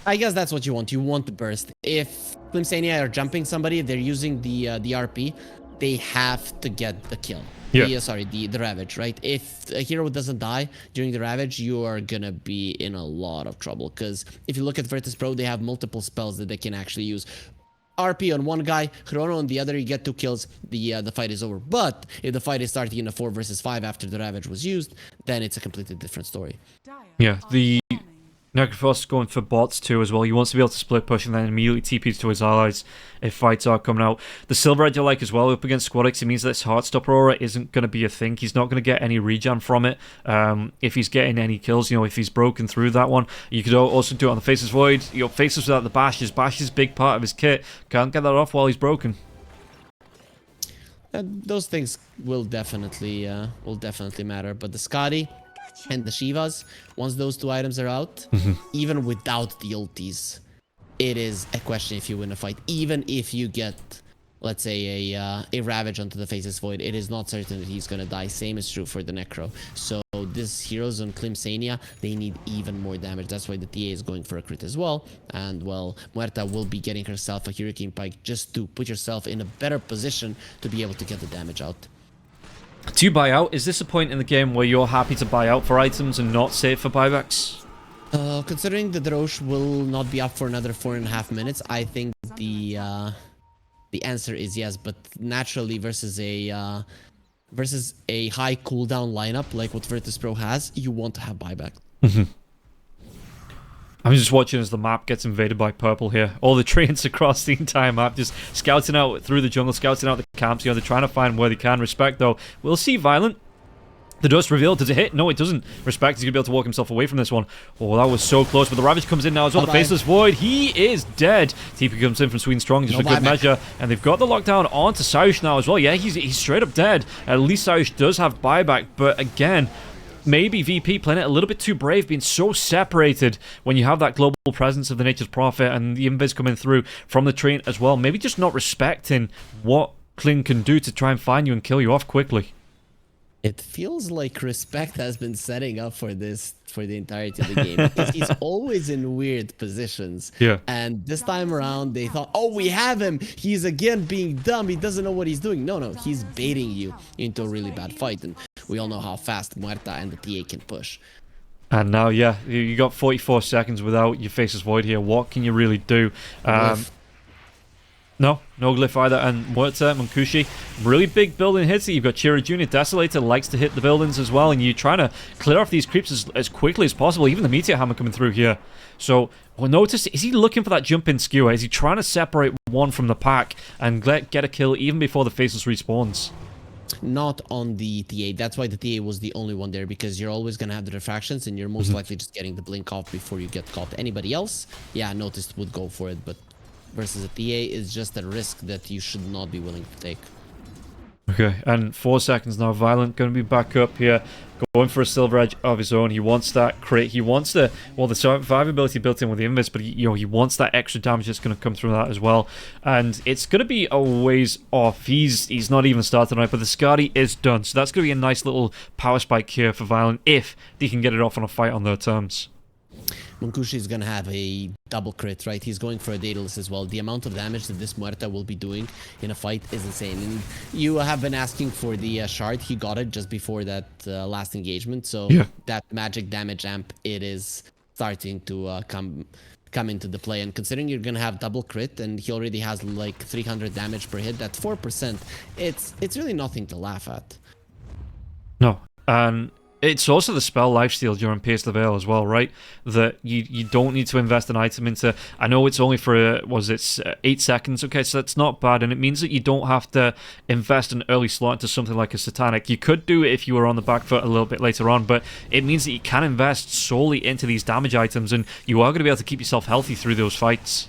I guess that's what you want. You want the burst. If Klim Sani4 are jumping somebody, they're using the RP, they have to get the kill. Yeah. The Ravage, right? If a hero doesn't die during the Ravage, you are gonna be in a lot of trouble. Because if you look at Virtus.pro, they have multiple spells that they can actually use. RP on one guy, Chrono on the other, you get 2 kills, the fight is over. But if the fight is starting in a 4 versus 5 after the Ravage was used, then it's a completely different story. Yeah, the Necrophos going for bots too as well. He wants to be able to split push and then immediately TPs to his allies if fights are coming out. The Silver Edge I like as well up against Squadix. It means that this Heartstopper aura isn't going to be a thing. He's not going to get any regen from it. If he's getting any kills, if he's broken through that one. You could also do it on the Faceless Void. Faceless without the Bashes. Bash is a big part of his kit. Can't get that off while he's broken. Those things will definitely matter. But the Scotty and the Shivas, once those 2 items are out, even without the ultis, it is a question if you win a fight. Even if you get, let's say, a Ravage onto the Faceless Void, it is not certain that he's gonna die. Same is true for the Necro. So these heroes on Klim Sani4, they need even more damage. That's why the TA is going for a crit as well. And well, Muerta will be getting herself a Hurricane Pike just to put yourself in a better position to be able to get the damage out. Do you buy out? Is this a point in the game where you're happy to buy out for items and not save for buybacks? Considering the Drosh will not be up for another 4.5 minutes, I think the answer is yes. But naturally, versus a high cooldown lineup like what Virtus.pro has, you want to have buyback. I'm just watching as the map gets invaded by purple here. All the trains across the entire map, just scouting out through the jungle, scouting out the camps. They're trying to find where they can. Respect, though. We'll see Violent. The dust revealed. Does it hit? No, it doesn't. Respect, he's going to be able to walk himself away from this one. Oh, that was so close. But the Ravage comes in now as well. The Faceless Void, he is dead. TP comes in from Sweden Strong just for good measure. And they've got the lockdown onto Saush now as well. Yeah, he's straight up dead. At least Saush does have buyback. But again, maybe VP playing it a little bit too brave, being so separated when you have that global presence of the Nature's Prophet and the invis coming through from the train as well. Maybe just not respecting what Klim can do to try and find you and kill you off quickly. It feels like Respect has been setting up for this for the entirety of the game. Because he's always in weird positions. Yeah. And this time around, they thought, oh, we have him. He's again being dumb. He doesn't know what he's doing. No, he's baiting you into a really bad fight. And we all know how fast Muerta and the TA can push. And now, yeah, you got 44 seconds without your Faceless Void here. What can you really do? No glyph either. And Muerta, Munkushi, really big building hits. You've got Chira Jr. Desolator likes to hit the buildings as well, and you're trying to clear off these creeps as quickly as possible. Even the Meteor Hammer coming through here. So, well, notice, is he looking for that jump-in skewer? Is he trying to separate one from the pack and get a kill even before the Faceless respawns? Not on the TA. That's why the TA was the only one there, because you're always going to have the refractions and you're most likely just getting the blink off before you get caught. Anybody else, yeah, Noticed would go for it, but versus a TA is just a risk that you should not be willing to take. Okay, and 4 seconds now. Violent going to be back up here, going for a Silver Edge of his own. He wants that crit. He wants the survivability built in with the invis, but he wants that extra damage that's going to come through that as well. And it's going to be a ways off. He's not even started on it, but the Skadi is done. So that's going to be a nice little power spike here for Violent if they can get it off on a fight on their terms. Munkushi is going to have a double crit, right? He's going for a Daedalus as well. The amount of damage that this Muerta will be doing in a fight is insane. And you have been asking for the shard. He got it just before that last engagement. So yeah, that magic damage amp, it is starting to come into the play. And considering you're going to have double crit and he already has like 300 damage per hit, that's 4%. It's really nothing to laugh at. No. It's also the spell lifesteal during Pierce the Veil as well, right? That you don't need to invest an item into. I know it's only for 8 seconds. Okay, so that's not bad, and it means that you don't have to invest an early slot into something like a Satanic. You could do it if you were on the back foot a little bit later on, but it means that you can invest solely into these damage items, and you are going to be able to keep yourself healthy through those fights.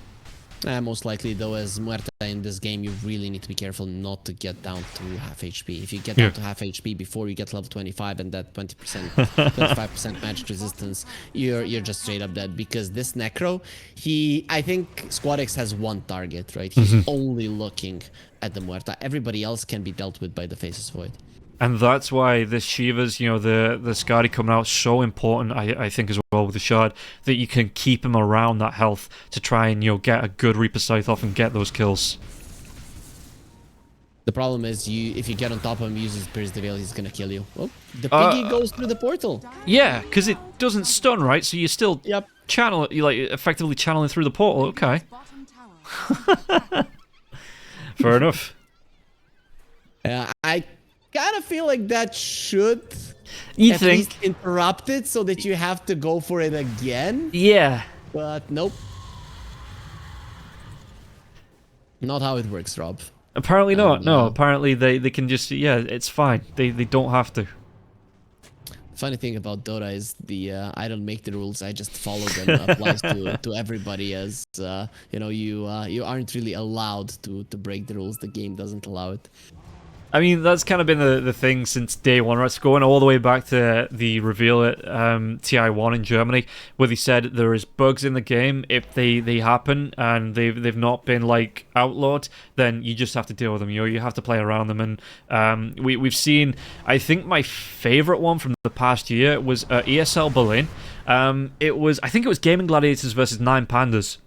Most likely, though, as Muerta in this game, you really need to be careful not to get down to half HP. If you get down to half HP before you get level 25 and that 20%, 25% magic resistance, you're just straight up dead. Because this Necro, I think Squad X has one target, right? He's only looking at the Muerta. Everybody else can be dealt with by the Faceless Void. And that's why the Shivas, you know, the Skadi coming out is so important, I think, as well with the Shard, that you can keep him around that health to try and, you know, get a good Reaper Scythe off and get those kills. The problem is, if you get on top of him, uses Pierce the Veil, he's gonna kill you. Oh, the piggy goes through the portal. Yeah, because it doesn't stun, right? So you're still you effectively channeling through the portal. Okay. Fair enough. I kind of feel like that should at least interrupt it so that you have to go for it again. Yeah. But nope. Not how it works, Rob. Apparently not. No, apparently they can just, it's fine. They don't have to. Funny thing about Dota is I don't make the rules, I just follow them. Applies to everybody, as you know, you aren't really allowed to break the rules. The game doesn't allow it. I mean, that's kind of been the thing since day one, right? It's going all the way back to the reveal at TI1 in Germany, where they said there is bugs in the game. If they happen and they've not been like outlawed, then you just have to deal with them. You know, you have to play around them. And we've seen, I think my favorite one from the past year was ESL Berlin. I think it was Gaming Gladiators versus 9 Pandas,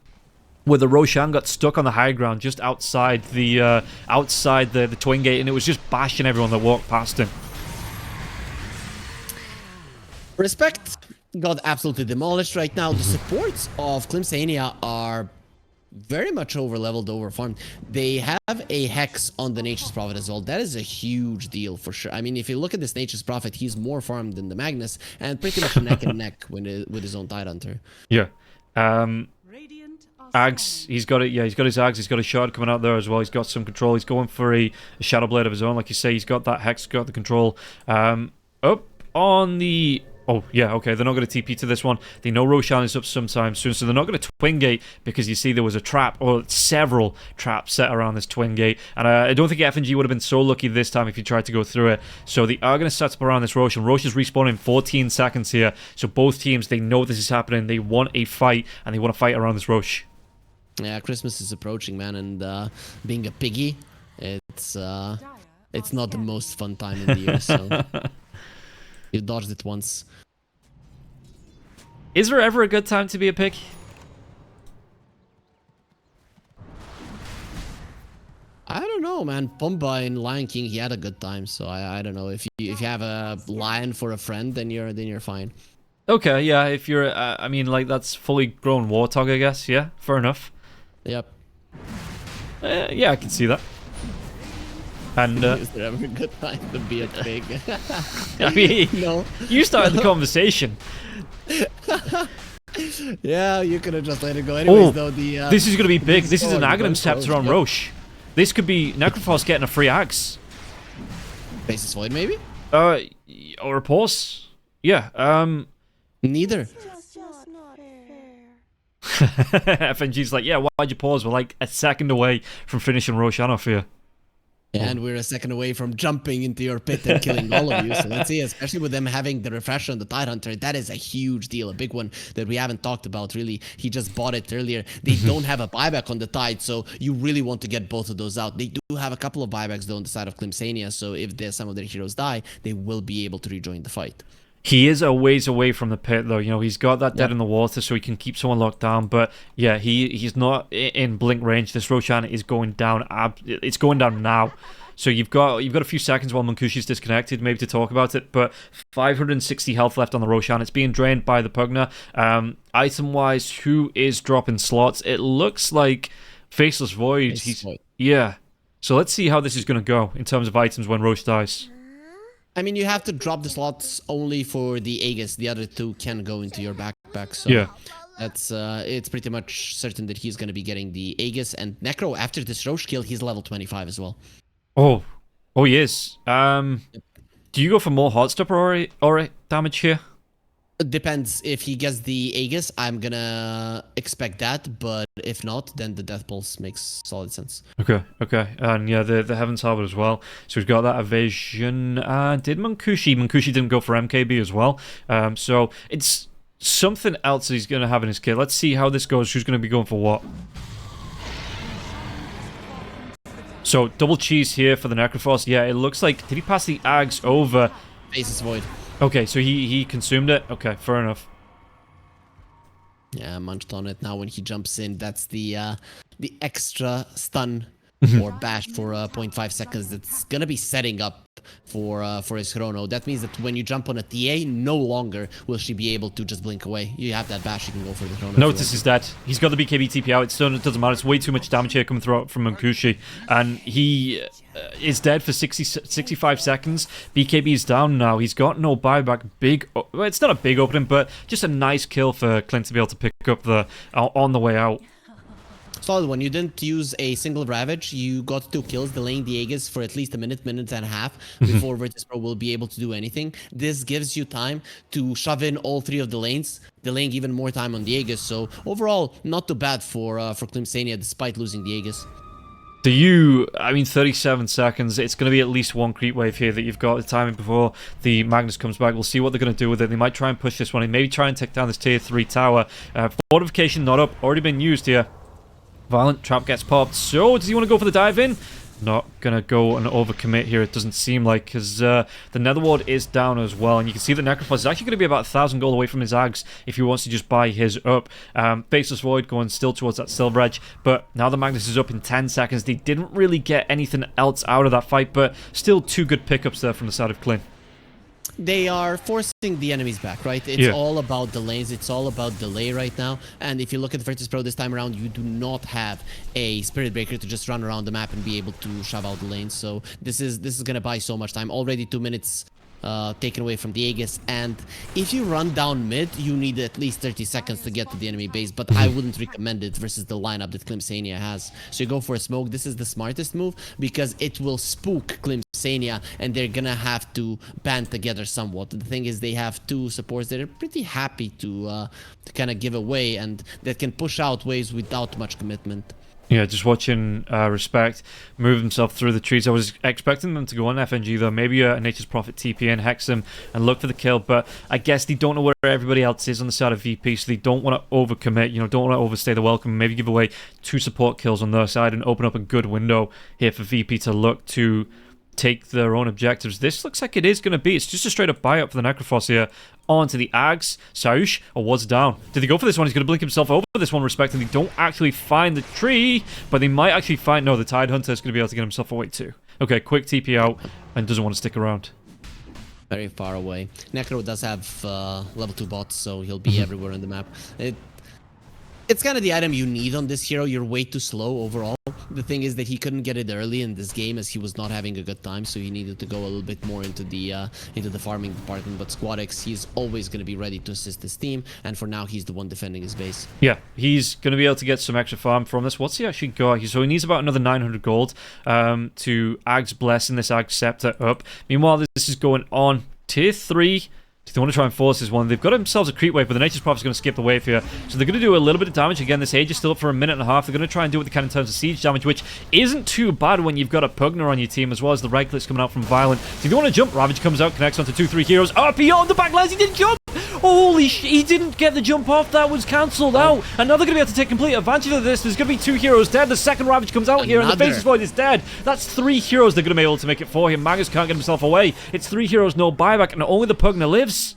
where the Roshan got stuck on the high ground just outside the twin gate, and it was just bashing everyone that walked past him. Respect got absolutely demolished right now. The supports of Klim Sani4 are very much over-leveled, over-farmed. They have a Hex on the Nature's Prophet as well. That is a huge deal for sure. I mean, if you look at this Nature's Prophet, he's more farmed than the Magnus, and pretty much neck and neck with his own Tidehunter. Yeah. Ags, he's got it. Yeah, he's got his Ags. He's got a Shard coming out there as well. He's got some control. He's going for a Shadow Blade of his own, like you say. He's got that Hex, got the control. Up on the... Oh, yeah, okay. They're not going to TP to this one. They know Roshan is up sometime soon, so they're not going to twin gate, because you see there was a trap, or several traps set around this twin gate. And I don't think FNG would have been so lucky this time if you tried to go through it. So they are going to set up around this Roshan. Roshan's respawning in 14 seconds here. So both teams, they know this is happening. They want a fight, and they want to fight around this Rosh. Yeah, Christmas is approaching, man, and being a piggy, it's not the most fun time in the year, so you dodged it once. Is there ever a good time to be a pig? I don't know, man. Pumba in Lion King, he had a good time, so I don't know. If you have a lion for a friend, then you're fine. Okay, yeah. If you're, I mean, like, that's fully grown warthog, I guess. Yeah, fair enough. Yep. Yeah, I can see that. And is there ever a good time to be a pig? I mean, no. You started the conversation. Yeah, you could have just let it go. Anyways, though, this is gonna be big. This is an Aghanim Scepter on Rosh. This could be Necrophos getting a free axe. Faceless Void, maybe? Or a pause. Yeah. Neither. FNG's like, yeah, why'd you pause? We're like a second away from finishing Roshan off here. And we're a second away from jumping into your pit and killing all of you. So let's see, especially with them having the refresher on the Tidehunter, that is a huge deal, a big one that we haven't talked about really. He just bought it earlier. They don't have a buyback on the Tide, so you really want to get both of those out. They do have a couple of buybacks though on the side of Klim Sani4, so if some of their heroes die, they will be able to rejoin the fight. He is a ways away from the pit, though. You know, he's got that dead in the water, so he can keep someone locked down. But yeah, he's not in blink range. This Roshan is going down. It's going down now. So you've got a few seconds while Munkushi's disconnected, maybe to talk about it. But 560 health left on the Roshan. It's being drained by the Pugna. Item-wise, who is dropping slots? It looks like Faceless Void. Yeah. So let's see how this is going to go in terms of items when Rosh dies. I mean, you have to drop the slots only for the Aegis. The other two can go into your backpack. So yeah, that's it's pretty much certain that he's going to be getting the Aegis. And Necro, after this Rosh kill, he's level 25 as well. Oh, he is. Do you go for more hot stop or damage here? It depends. If he gets the Aegis, I'm gonna expect that, but if not, then the Death Pulse makes solid sense. Okay, okay. And yeah, the Heaven's Harbour as well. So we've got that evasion. Did Munkushi? Munkushi didn't go for MKB as well. So it's something else that he's going to have in his kit. Let's see how this goes. Who's going to be going for what? So double cheese here for the Necrophos. Yeah, it looks like... Did he pass the Ags over? Faceless Void. Okay, so he consumed it. Okay, fair enough. Yeah, munched on it. Now when he jumps in, that's the extra stun or bash for 0.5 seconds. That's gonna be setting up for his chrono. That means that when you jump on a TA, no longer will she be able to just blink away. You have that bash, you can go for the chrono. Notice is that he's got the BKB TP out. It doesn't matter. It's way too much damage here coming through from Munkushi, and he is dead for 65 seconds. BKB is down now. He's got no buyback. Well, it's not a big opening, but just a nice kill for Clint to be able to pick up on the way out. Solid one. You didn't use a single Ravage. You got 2 kills, delaying the Aegis for at least a minute and a half before Virtus.pro will be able to do anything. This gives you time to shove in all 3 of the lanes, delaying even more time on the Aegis. So overall, not too bad for Klim Sani4 despite losing the Aegis. I mean, 37 seconds. It's going to be at least one creep wave here that you've got the timing before the Magnus comes back. We'll see what they're going to do with it. They might try and push this one in, maybe try and take down this tier 3 tower. Fortification not up, already been used here. Violent trap gets popped. So, does he want to go for the dive in? Not gonna go and overcommit here, it doesn't seem like, because the Nether Ward is down as well, and you can see that Necrophos is actually going to be about 1,000 gold away from his Ags if he wants to just buy his up. Faceless Void going still towards that Silver Edge, but now the Magnus is up in 10 seconds. They didn't really get anything else out of that fight, but still 2 good pickups there from the side of Klim. They are forcing the enemies back, right? It's all about the lanes. It's all about delay right now. And if you look at Virtus.pro this time around, you do not have a Spirit Breaker to just run around the map and be able to shove out the lanes. So this is gonna buy so much time. Already 2 minutes taken away from the Aegis, and if you run down mid, you need at least 30 seconds to get to the enemy base, but I wouldn't recommend it versus the lineup that Klim Sani4 has. So you go for a smoke. This is the smartest move because it will spook Klim Sani4, and they're gonna have to band together somewhat. The thing is, they have 2 supports that are pretty happy to kind of give away, and that can push out waves without much commitment. Yeah, just watching Respect move himself through the trees. I was expecting them to go on FNG though. Maybe a Nature's Prophet TP and hex him and look for the kill, but I guess they don't know where everybody else is on the side of VP, so they don't want to overcommit, you know, don't want to overstay the welcome. Maybe give away 2 support kills on their side and open up a good window here for VP to look to take their own objectives. This looks like it is going to be. It's just a straight up buy up for the Necrophos here. Onto the Ags. Saush, or was down. Did they go for this one? He's going to blink himself over this one, respecting. They don't actually find the tree, but they might actually find... No, the Tide Hunter is going to be able to get himself away too. Okay, quick TP out, and doesn't want to stick around. Very far away. Necro does have level 2 bots, so he'll be everywhere on the map. It's kind of the item you need on this hero. You're way too slow overall. The thing is that he couldn't get it early in this game as he was not having a good time, so he needed to go a little bit more into the farming department. But SquadX, he's always going to be ready to assist his team, and for now, he's the one defending his base. Yeah, he's going to be able to get some extra farm from this. What's he actually got? So he needs about another 900 gold to Ag's Blessing, this Ag's Scepter up. Meanwhile, this is going on. Tier 3... They want to try and force this one. They've got themselves a creep wave, but the Nature's Prophet is going to skip the wave here. So they're going to do a little bit of damage. Again, this Age is still up for a minute and a half. They're going to try and do what they can in terms of siege damage, which isn't too bad when you've got a Pugner on your team, as well as the right clicks coming out from Violent. So if you want to jump, Ravage comes out, connects onto 2-3 heroes. RP on the backlines, he didn't jump! Holy sh! He didn't get the jump off. That was cancelled out. And now they're going to be able to take complete advantage of this. There's going to be 2 heroes dead. The second Ravage comes out here, and the Faceless Void is dead. That's 3 heroes they're going to be able to make it for him. Magus can't get himself away. It's 3 heroes, no buyback, and only the Pugner lives.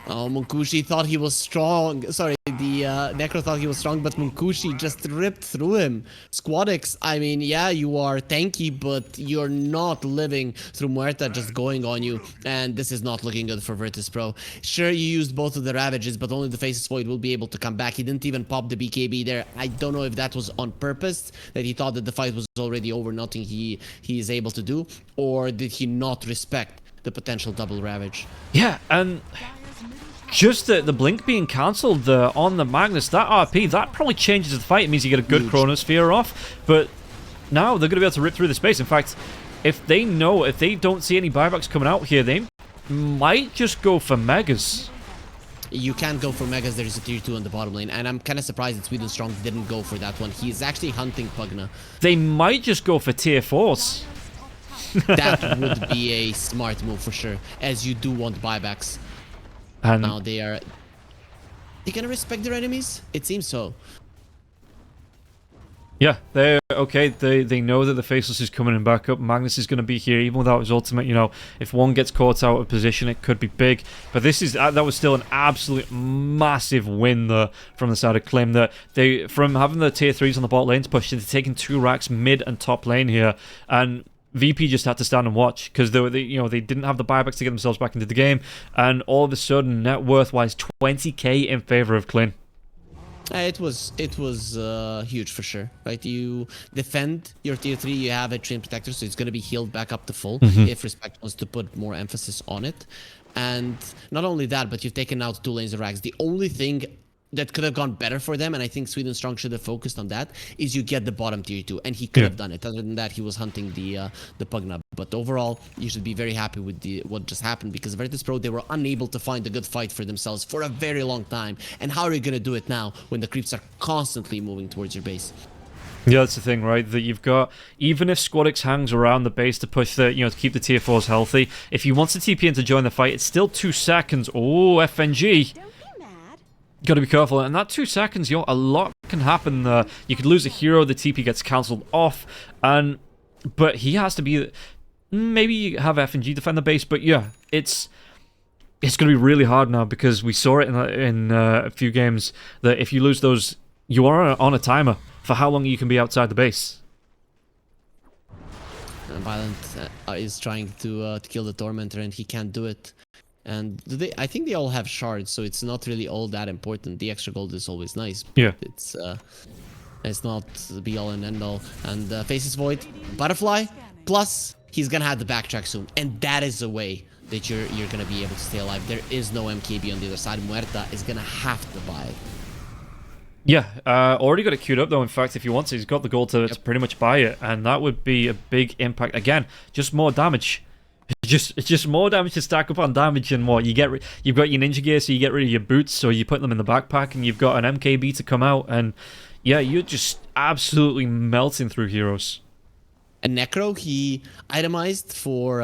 Oh, Munkushi thought he was strong. Sorry, the Necro thought he was strong, but Munkushi just ripped through him. SquadX, I mean, yeah, you are tanky, but you're not living through Muerta just going on you, and this is not looking good for Virtus.pro. Sure, you used both of the Ravages, but only the Faceless Void will be able to come back. He didn't even pop the BKB there. I don't know if that was on purpose, that he thought that the fight was already over, nothing he is able to do, or did he not respect the potential double Ravage? Yeah, and... just the blink being cancelled on the Magnus, that RP, that probably changes the fight. It means you get a good Chronosphere off, but now they're going to be able to rip through the space. In fact, if they don't see any buybacks coming out here, they might just go for Megas. You can't go for Megas, there's a tier 2 on the bottom lane, and I'm kind of surprised that Sweden Strong didn't go for that one. He's actually hunting Pugna. They might just go for tier 4s. That would be a smart move for sure, as you do want buybacks. And now they're gonna respect their enemies? It seems so. yeah, they're okay. They know that the Faceless is coming in back up. Magnus is going to be here even without his ultimate. You know, if one gets caught out of position, it could be big. But this is that was still an absolute massive win there from the side of Klim. That they from having the tier 3s on the bot lane to push into taking 2 racks mid and top lane here, and VP just had to stand and watch because they didn't have the buybacks to get themselves back into the game, and all of a sudden net worth wise 20k in favor of Klim. It was huge for sure, right? You defend your tier 3, you have a Train Protector, so it's going to be healed back up to full if Respect wants to put more emphasis on it. And not only that, but you've taken out 2 lanes of racks. The only thing that could have gone better for them, and I think Sweden Strong should have focused on that, is you get the bottom tier 2, and he could have done it. Other than that, he was hunting the Pugna. But overall, you should be very happy with what just happened, because Virtus.pro, they were unable to find a good fight for themselves for a very long time. And how are you going to do it now when the creeps are constantly moving towards your base? Yeah, that's the thing, right? That you've got, even if Squadix hangs around the base to push the, to keep the tier 4s healthy, if he wants to TP in to join the fight, it's still 2 seconds. Oh, FNG. Got to be careful, and that 2 seconds, a lot can happen there. You could lose a hero, the TP gets cancelled off, but he has to be. Maybe have FNG defend the base, but yeah, it's going to be really hard now because we saw it in a few games that if you lose those, you are on a timer for how long you can be outside the base. Violent is trying to kill the Tormentor, and he can't do it. And I think they all have shards, so it's not really all that important. The extra gold is always nice. Yeah. It's not the be all and end all. And Faces Void, Butterfly, plus he's gonna have the backtrack soon, and that is a way that you're gonna be able to stay alive. There is no MKB on the other side. Muerta is gonna have to buy it. Yeah, already got it queued up though. In fact, if he wants it, he's got the gold to pretty much buy it, and that would be a big impact. Again, just more damage. It's just more damage to stack up on damage, and what you've got your ninja gear, so you get rid of your boots, or you put them in the backpack, and you've got an MKB to come out, and yeah, you're just absolutely melting through heroes. And Necro, he itemized for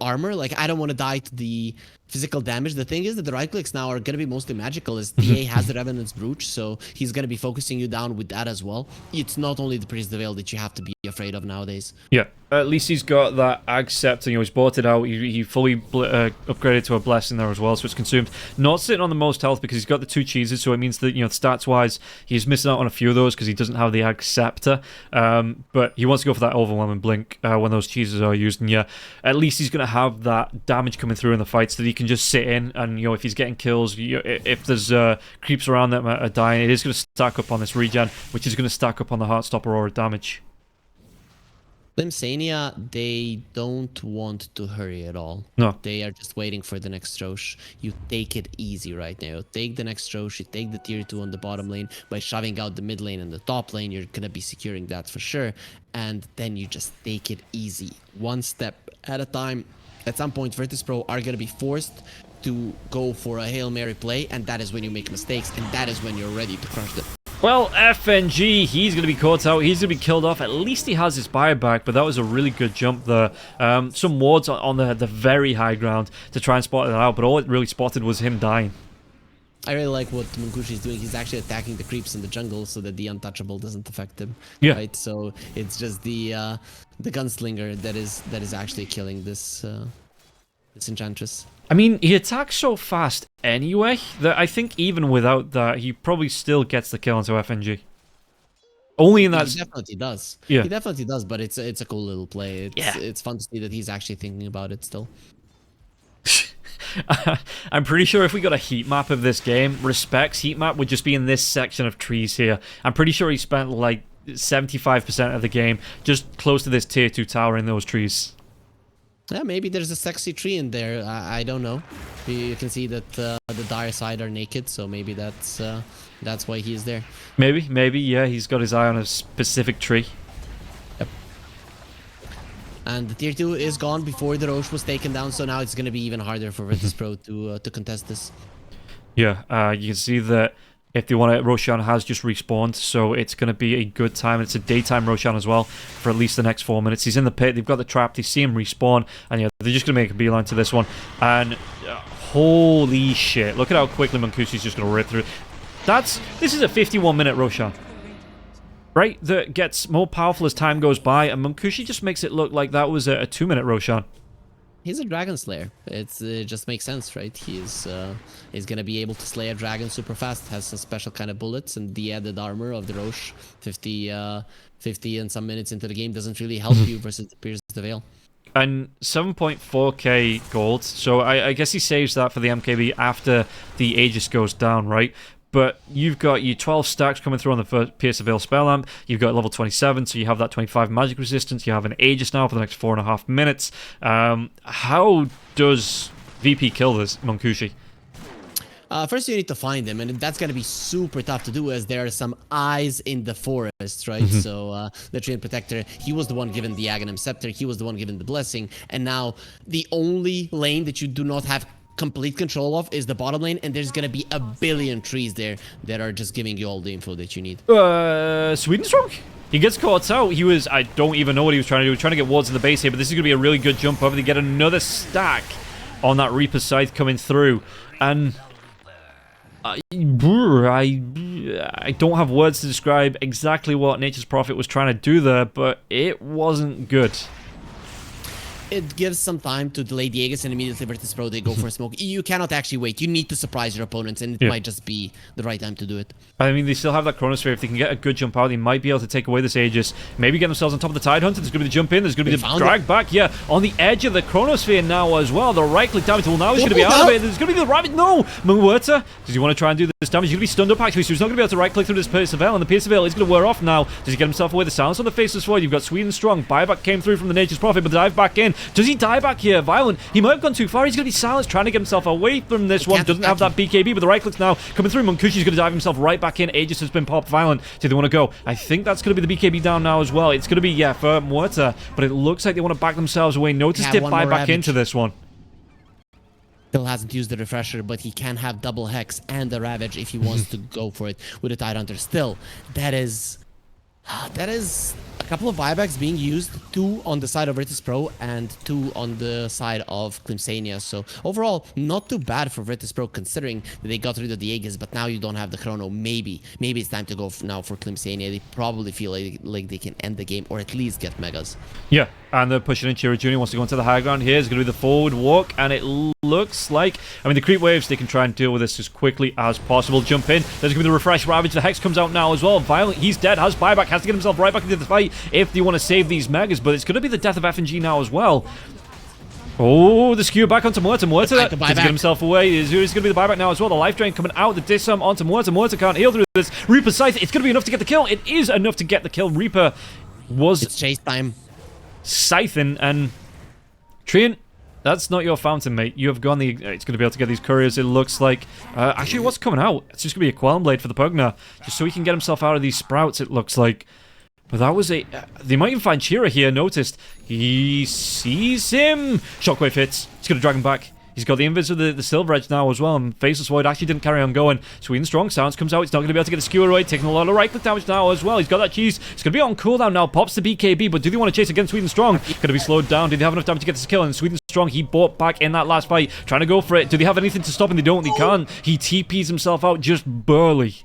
armor. Like, I don't want to die to the physical damage. The thing is that the right clicks now are going to be mostly magical, as TA has the Revenant's Brooch, so he's going to be focusing you down with that as well. It's not only the Priest of Veil that you have to be afraid of nowadays. Yeah, at least he's got that Ag Scepter. He's bought it out. He fully upgraded to a Blessing there as well, so it's consumed. Not sitting on the most health because he's got the 2 cheeses, so it means that, stats-wise, he's missing out on a few of those because he doesn't have the Ag Scepter. But he wants to go for that Overwhelming Blink when those cheeses are used, and yeah, at least he's going to have that damage coming through in the fight so that he can just sit in, and if he's getting kills, if there's creeps around that are dying, it is going to stack up on this regen, which is going to stack up on the Heartstopper Aura damage. Klim Sani4, they don't want to hurry at all. No. They are just waiting for the next Rosh. You take it easy right now. Take the next Rosh, you take the tier 2 on the bottom lane. By shoving out the mid lane and the top lane, you're going to be securing that for sure. And then you just take it easy, one step at a time. At some point, Virtus.pro are going to be forced to go for a Hail Mary play, and that is when you make mistakes, and that is when you're ready to crush them. Well, FNG, he's going to be caught out. He's going to be killed off. At least he has his buyback, but that was a really good jump there. Some wards on the very high ground to try and spot it out, but all it really spotted was him dying. I really like what Munkushi is doing. He's actually attacking the creeps in the jungle so that the untouchable doesn't affect him. Yeah. Right. So it's just the gunslinger that is actually killing this enchantress. I mean, he attacks so fast anyway that I think even without that, he probably still gets the kill into FNG. Only in that. He definitely does. Yeah. He definitely does. But it's a cool little play. Yeah. It's fun to see that he's actually thinking about it still. I'm pretty sure if we got a heat map of this game, Respect's heat map would just be in this section of trees here. I'm pretty sure he spent like 75% of the game just close to this tier 2 tower in those trees. Yeah, maybe there's a sexy tree in there. I don't know. You can see that the dire side are naked, so maybe that's why he's there. Maybe, yeah, he's got his eye on a specific tree. Yep. And the tier 2 is gone before the Rosh was taken down, so now it's going to be even harder for Virtus.pro to contest this. Yeah, you can see that if they want it, Roshan has just respawned, so it's going to be a good time. It's a daytime Roshan as well for at least the next 4 minutes. He's in the pit, they've got the trap, they see him respawn, and yeah, they're just going to make a beeline to this one. And holy shit, look at how quickly Munkushi's just going to rip through. This is a 51-minute Roshan, right? That gets more powerful as time goes by, and Munkushi just makes it look like that was a 2-minute Roshan. He's a dragon slayer. It just makes sense, right? He's gonna be able to slay a dragon super fast. Has some special kind of bullets, and the added armor of the Rosh 50 and some minutes into the game doesn't really help you versus the Pierce the Veil. And 7.4k gold, so I guess he saves that for the MKB after the Aegis goes down, right? But you've got your 12 stacks coming through on the first Pierce of Veil spell lamp. You've got level 27, so you have that 25 magic resistance. You have an Aegis now for the next 4.5 minutes. How does VP kill this Munkushi? First, you need to find him, and that's going to be super tough to do as there are some eyes in the forest, right? So the Treant Protector, he was the one given the Aghanim Scepter, he was the one given the Blessing, and now the only lane that you do not have complete control of is the bottom lane, and there's gonna be a billion trees there that are just giving you all the info that you need. Swedenstrong? He gets caught out. I don't even know what he was trying to do. He was trying to get wards in the base here, but this is gonna be a really good jump over. They get another stack on that Reaper Scythe coming through, and I don't have words to describe exactly what Nature's Prophet was trying to do there, but it wasn't good. It gives some time to delay the Aegis, and immediately Virtus.pro, they go for a smoke. You cannot actually wait. You need to surprise your opponents, and it might just be the right time to do it. I mean, they still have that Chronosphere. If they can get a good jump out, they might be able to take away this Aegis. Maybe get themselves on top of the Tide Hunter. There's going to be the jump in. There's going to be the drag back. Yeah, on the edge of the Chronosphere now as well. The right-click damage. Well, now he's going to be out of it. There's going to be the rabbit. No! Muerta, does he want to try and do this damage? He's going to be stunned up, actually, so he's not going to be able to right-click through this Pierce of Veil, and the Pierce of Veil is going to wear off now. Does he get himself away? The silence on the Faceless Void. You've got Swedenstrong. Buyback came through from the Nature's Prophet, but dive back in. Does he die back here? Violent. He might have gone too far. He's going to be silenced, trying to get himself away from this one. Doesn't have that BKB, but the right click's now coming through. Munkushi's going to dive himself right back in. Aegis has been popped. Violent. Do they want to go? I think that's going to be the BKB down now as well. It's going to be, yeah, for Muerta, but it looks like they want to back themselves away. Notice dip buy back into this one. Still hasn't used the refresher, but he can have double hex and the ravage if he wants to go for it with a Tide Hunter. Still, that is a couple of buybacks being used, 2 on the side of Virtus.pro and 2 on the side of Klim Sani4. So overall, not too bad for Virtus.pro considering that they got rid of the Aegis, but now you don't have the Chrono. Maybe it's time to go now for Klim Sani4. They probably feel like they can end the game or at least get megas. Yeah, and they're pushing in. Chira Jr. wants to go into the high ground here. It's going to be the forward walk, and it looks like, I mean, the creep waves, they can try and deal with this as quickly as possible. Jump in. There's going to be the refresh ravage. The hex comes out now as well. Violent, he's dead. Has buyback. Has to get himself right back into the fight if they want to save these megas, but it's going to be the death of FNG now as well. Oh, the skew back onto Muerta. Muerta to get himself away. Is going to be the buyback now as well. The life drain coming out. The disarm onto Muerta. Muerta can't heal through this. Reaper Scythe. It's going to be enough to get the kill. It is enough to get the kill. Reaper was... It's chase time. Scything, and Treant, that's not your fountain, mate. You have gone the... It's going to be able to get these couriers, it looks like. Actually, what's coming out? It's just going to be a Queln Blade for the Pugna, just so he can get himself out of these sprouts, it looks like. But that was a... they might even find Chira here, noticed. He sees him. Shockwave hits. He's going to drag him back. He's got the invis of the Silver Edge now as well, and Faceless Void actually didn't carry on going. Swedenstrong sounds comes out. It's not going to be able to get the Skeweroid, taking a lot of right-click damage now as well. He's got that cheese. It's going to be on cooldown now. Pops the BKB, but do they want to chase against Swedenstrong? Going to be slowed down. Did they have enough damage to get this kill? And Swedenstrong, he bought back in that last fight, trying to go for it. Do they have anything to stop him? They don't. They can't. He TPs himself out just barely.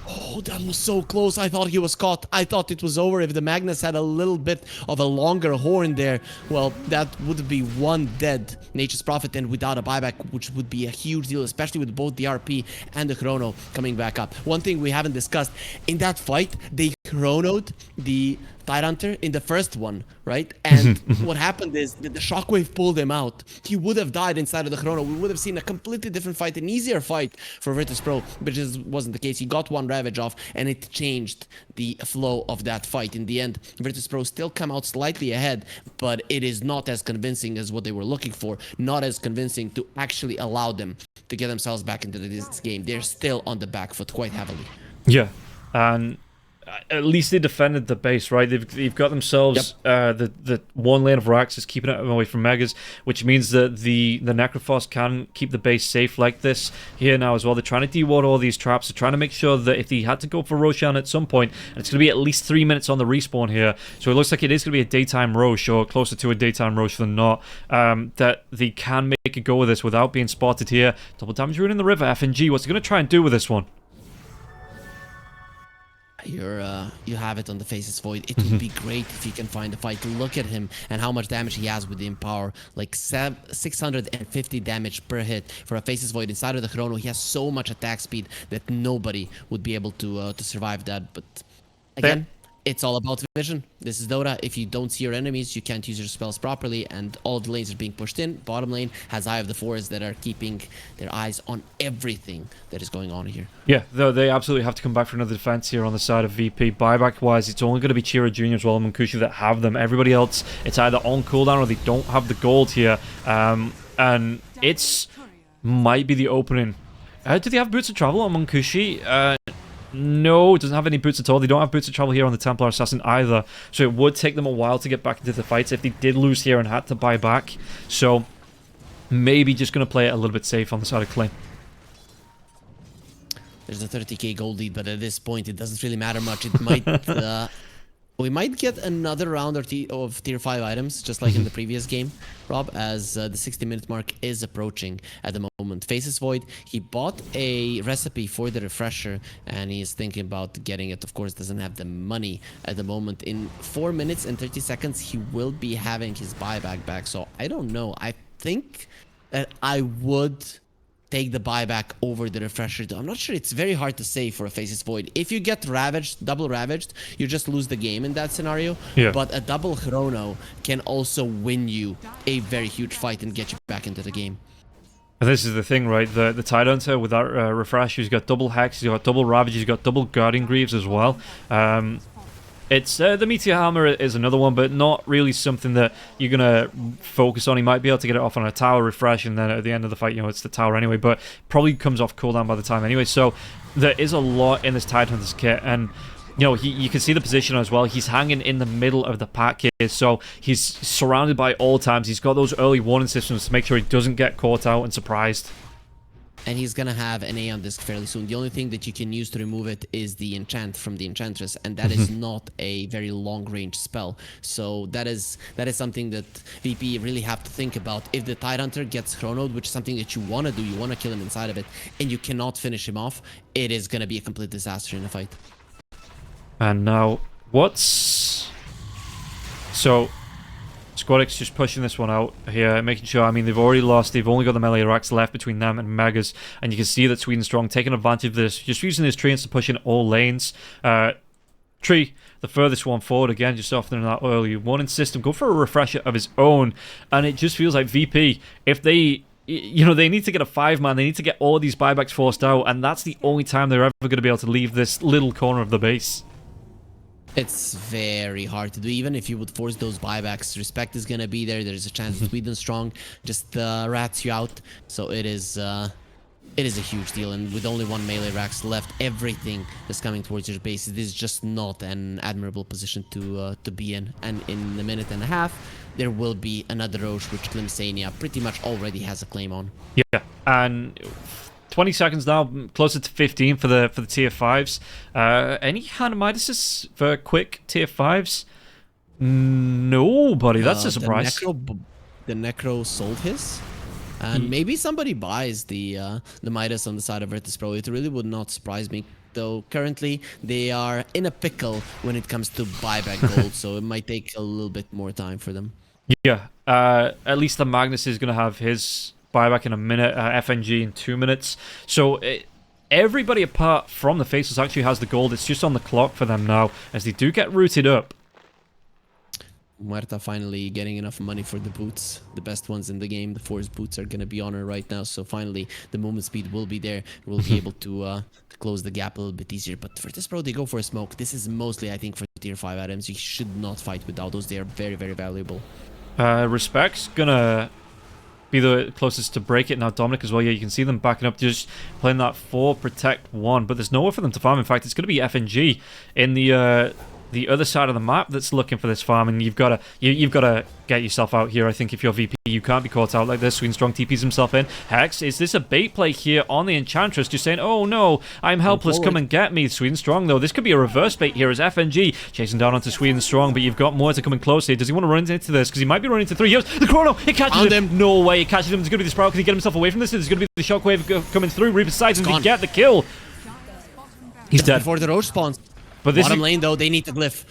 Oh, that was so close. I thought he was caught. I thought it was over. If the Magnus had a little bit of a longer horn there, well, that would be one dead Nature's Prophet and without a buyback, which would be a huge deal, especially with both the RP and the Chrono coming back up. One thing we haven't discussed, in that fight, they chronoed the Tide Hunter in the first one, right? And what happened is that the Shockwave pulled him out. He would have died inside of the Chrono. We would have seen a completely different fight, an easier fight for Virtus.pro, but just wasn't the case. He got one Ravage off, and it changed the flow of that fight. In the end, Virtus.pro still come out slightly ahead, but it is not as convincing as what they were looking for. Not as convincing to actually allow them to get themselves back into this game. They're still on the back foot quite heavily. Yeah, and at least they defended the base, right? They've got themselves the one lane of racks is keeping it away from Megas, which means that the Necrophos can keep the base safe like this here now as well. They're trying to de-ward all these traps. They're trying to make sure that if they had to go for Roshan at some point, and it's going to be at least 3 minutes on the respawn here, so it looks like it is going to be a daytime Rosh, or closer to a daytime Rosh than not, that they can make a go of this without being spotted here. Double damage rune in the river. FNG, what's he going to try and do with this one? You have it on the Faceless Void. It would be great if you can find a fight. Look at him and how much damage he has with the Empower. Like 650 damage per hit for a Faceless Void inside of the Chrono. He has so much attack speed that nobody would be able to survive that. But again, it's all about vision. This is Dota. If you don't see your enemies, you can't use your spells properly, and all the lanes are being pushed in. Bottom lane has Eye of the Forest that are keeping their eyes on everything that is going on here. Yeah, though they absolutely have to come back for another defense here on the side of VP. Buyback-wise, it's only going to be Chira Jr. as well and Munkushi that have them. Everybody else, it's either on cooldown or they don't have the gold here. And it's might be the opening. Do they have Boots of Travel on Munkushi? No, it doesn't have any boots at all. They don't have boots of travel here on the Templar Assassin either. So it would take them a while to get back into the fights if they did lose here and had to buy back. So maybe just going to play it a little bit safe on the side of Klim. There's a 30k gold lead, but at this point it doesn't really matter much. It might we might get another round of tier 5 items, just like in the previous game, Rob, as the 60-minute mark is approaching at the moment. Faceless Void, he bought a recipe for the refresher, and he is thinking about getting it. Of course, doesn't have the money at the moment. In 4 minutes and 30 seconds, he will be having his buyback back. So I don't know. I think that I would take the buyback over the refresher. I'm not sure. It's very hard to say for a Faceless Void. If you get ravaged, double ravaged, you just lose the game in that scenario. Yeah. But a double Chrono can also win you a very huge fight and get you back into the game. And this is the thing, right? The Tidehunter with that refresher, he's got double Hex, he's got double Ravage, he's got double Guardian Greaves as well. It's the Meteor Hammer is another one, but not really something that you're going to focus on. He might be able to get it off on a tower refresh, and then at the end of the fight, you know, it's the tower anyway, but probably comes off cooldown by the time anyway. So there is a lot in this Tidehunter's kit, and you know, you can see the position as well. He's hanging in the middle of the pack here, so he's surrounded by all times. He's got those early warning systems to make sure he doesn't get caught out and surprised. And he's gonna have an Aeon Disc fairly soon. The only thing that you can use to remove it is the enchant from the Enchantress, and that is not a very long-range spell. So that is something that VP really have to think about. If the Tidehunter gets chronoed, which is something that you want to do, you want to kill him inside of it, and you cannot finish him off, it is gonna be a complete disaster in a fight. And now, what's... So... Squadix just pushing this one out here, making sure, I mean, they've already lost, they've only got the melee racks left between them and Megas, and you can see that Sweden Strong taking advantage of this, just using his treants to push in all lanes. Tree, the furthest one forward, again, just softening that early warning system, go for a refresher of his own, and it just feels like VP, if they... You know, they need to get a 5-man, they need to get all of these buybacks forced out, and that's the only time they're ever going to be able to leave this little corner of the base. It's very hard to do. Even if you would force those buybacks, respect is gonna be there. There's a chance that Sweden Strong just rats you out. So it is a huge deal. And with only one melee racks left, everything is coming towards your base. It is just not an admirable position to be in. And in a minute and a half, there will be another Roche, which Klim Sani4 pretty much already has a claim on. Yeah, and 20 seconds now, closer to 15 for the tier 5s. Any hand Midases for quick tier 5s? Nobody. That's a surprise. The Necro sold his, and maybe somebody buys the Midas on the side of Virtus.pro. It really would not surprise me. Though currently they are in a pickle when it comes to buyback gold, so it might take a little bit more time for them. Yeah, at least the Magnus is going to have his buyback in a minute, FNG in 2 minutes. So everybody apart from the Faceless actually has the gold. It's just on the clock for them now as they do get rooted up. Muerta finally getting enough money for the boots, the best ones in the game. The Force boots are going to be on her right now, so finally the movement speed will be there. We'll be able to close the gap a little bit easier. But for this pro, they go for a smoke. This is mostly, I think, for tier 5 items. You should not fight without those. They are very, very valuable. Respect's gonna be the closest to break it. Now Dominic as well, yeah, you can see them backing up, just playing that 4 protect 1, but there's nowhere for them to farm. In fact, it's going to be FNG in the other side of the map that's looking for this farm, and you've got to get yourself out here. I think if you're VP, you can't be caught out like this. Strong TPs himself in. Hex, is this a bait play here on the Enchantress? Just saying, oh no, I'm helpless, come and get me. Strong though, this could be a reverse bait here as FNG chasing down onto Strong, but you've got more to coming close here. Does he want to run into this? Because he might be running into 3 heroes. The Chrono, it catches him. No way, it catches him. There's going to be the Sprout. Can he get himself away from this? There's going to be the Shockwave coming through. Reaper sides, and he get the kill. He's dead. Before the Roche spawns. But this bottom lane though, they need the glyph.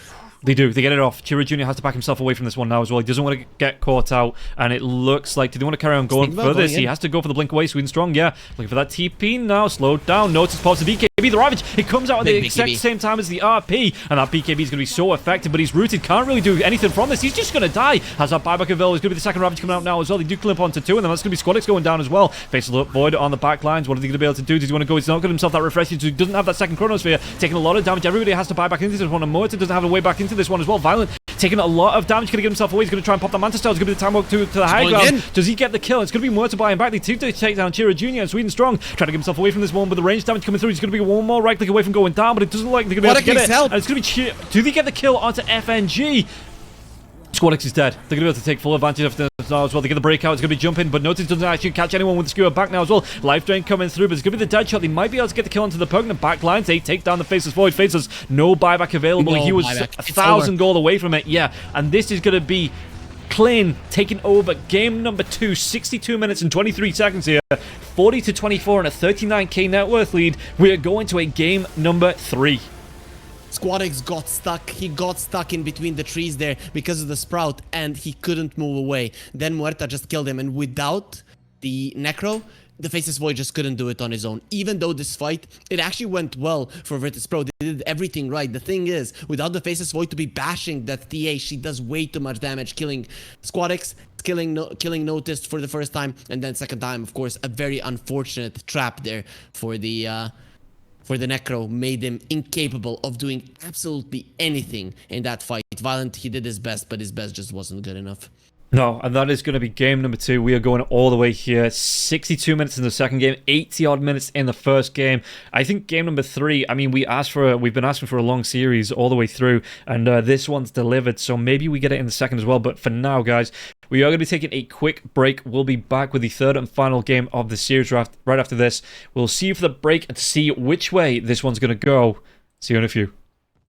They do. They get it off. Chiro Jr. has to back himself away from this one now as well. He doesn't want to get caught out, and it looks like, do they want to carry on going for this? He has to go for the blink away. Strong, yeah. Looking for that TP now. Slowed down. Notice pops the BKB. The Ravage. It comes out at the exact same time as the RP, and that BKB is going to be so effective, but he's rooted. Can't really do anything from this. He's just going to die. Has that buyback available. It's going to be the second Ravage coming out now as well. They do clip onto 2, and then that's going to be Squadix going down as well. Faces up Void on the back lines. What are they going to be able to do? Does he want to go? He's not got himself that refreshing, so he doesn't have that second Chronosphere. Taking a lot of damage. Everybody has to buy back into this one, and Mortar doesn't have a way back into this one as well. Violent taking a lot of damage, going to get himself away. He's going to try and pop the Manta Star. It's going to be the time walk to the high ground. Does he get the kill? It's going to be Mortar buying back. They take down Chiro Jr. and Strong, trying to get himself away from this one, but the range damage coming through. He's going to be one more right click away from going down, but it doesn't look like they're going to be able to get it. And it's going to be do they get the kill onto FNG? Squadix is dead. They're going to be able to take full advantage of this now as well. They get the breakout. It's going to be jumping, but Notice doesn't actually catch anyone with the skewer back now as well. Life drain coming through, but it's going to be the dead shot. They might be able to get the kill onto the Pug. And back lines, they take down the Faceless Void. Faceless, no buyback available. He was 1,000 gold away from it. Yeah, and this is going to be Klim taking over game number 2, 62 minutes and 23 seconds here. 40-24 and a 39k net worth lead. We are going to a game number 3. Squadix got stuck. He got stuck in between the trees there because of the Sprout, and he couldn't move away. Then Muerta just killed him, and without the Necro, the Faceless Void just couldn't do it on his own. Even though this fight, it actually went well for Virtus.pro. They did everything right. The thing is, without the Faceless Void to be bashing that TA, she does way too much damage, killing Squadix, killing Noticed for the first time, and then second time, of course, a very unfortunate trap there for the Necro made him incapable of doing absolutely anything in that fight. Violent, he did his best, but his best just wasn't good enough. No, and that is going to be game number 2. We are going all the way here. 62 minutes in the second game, 80-odd minutes in the first game. I think game number 3, I mean, we've been asking for a long series all the way through, and this one's delivered, so maybe we get it in the second as well. But for now, guys, we are going to be taking a quick break. We'll be back with the third and final game of the series right after this. We'll see you for the break and see which way this one's going to go. See you in a few.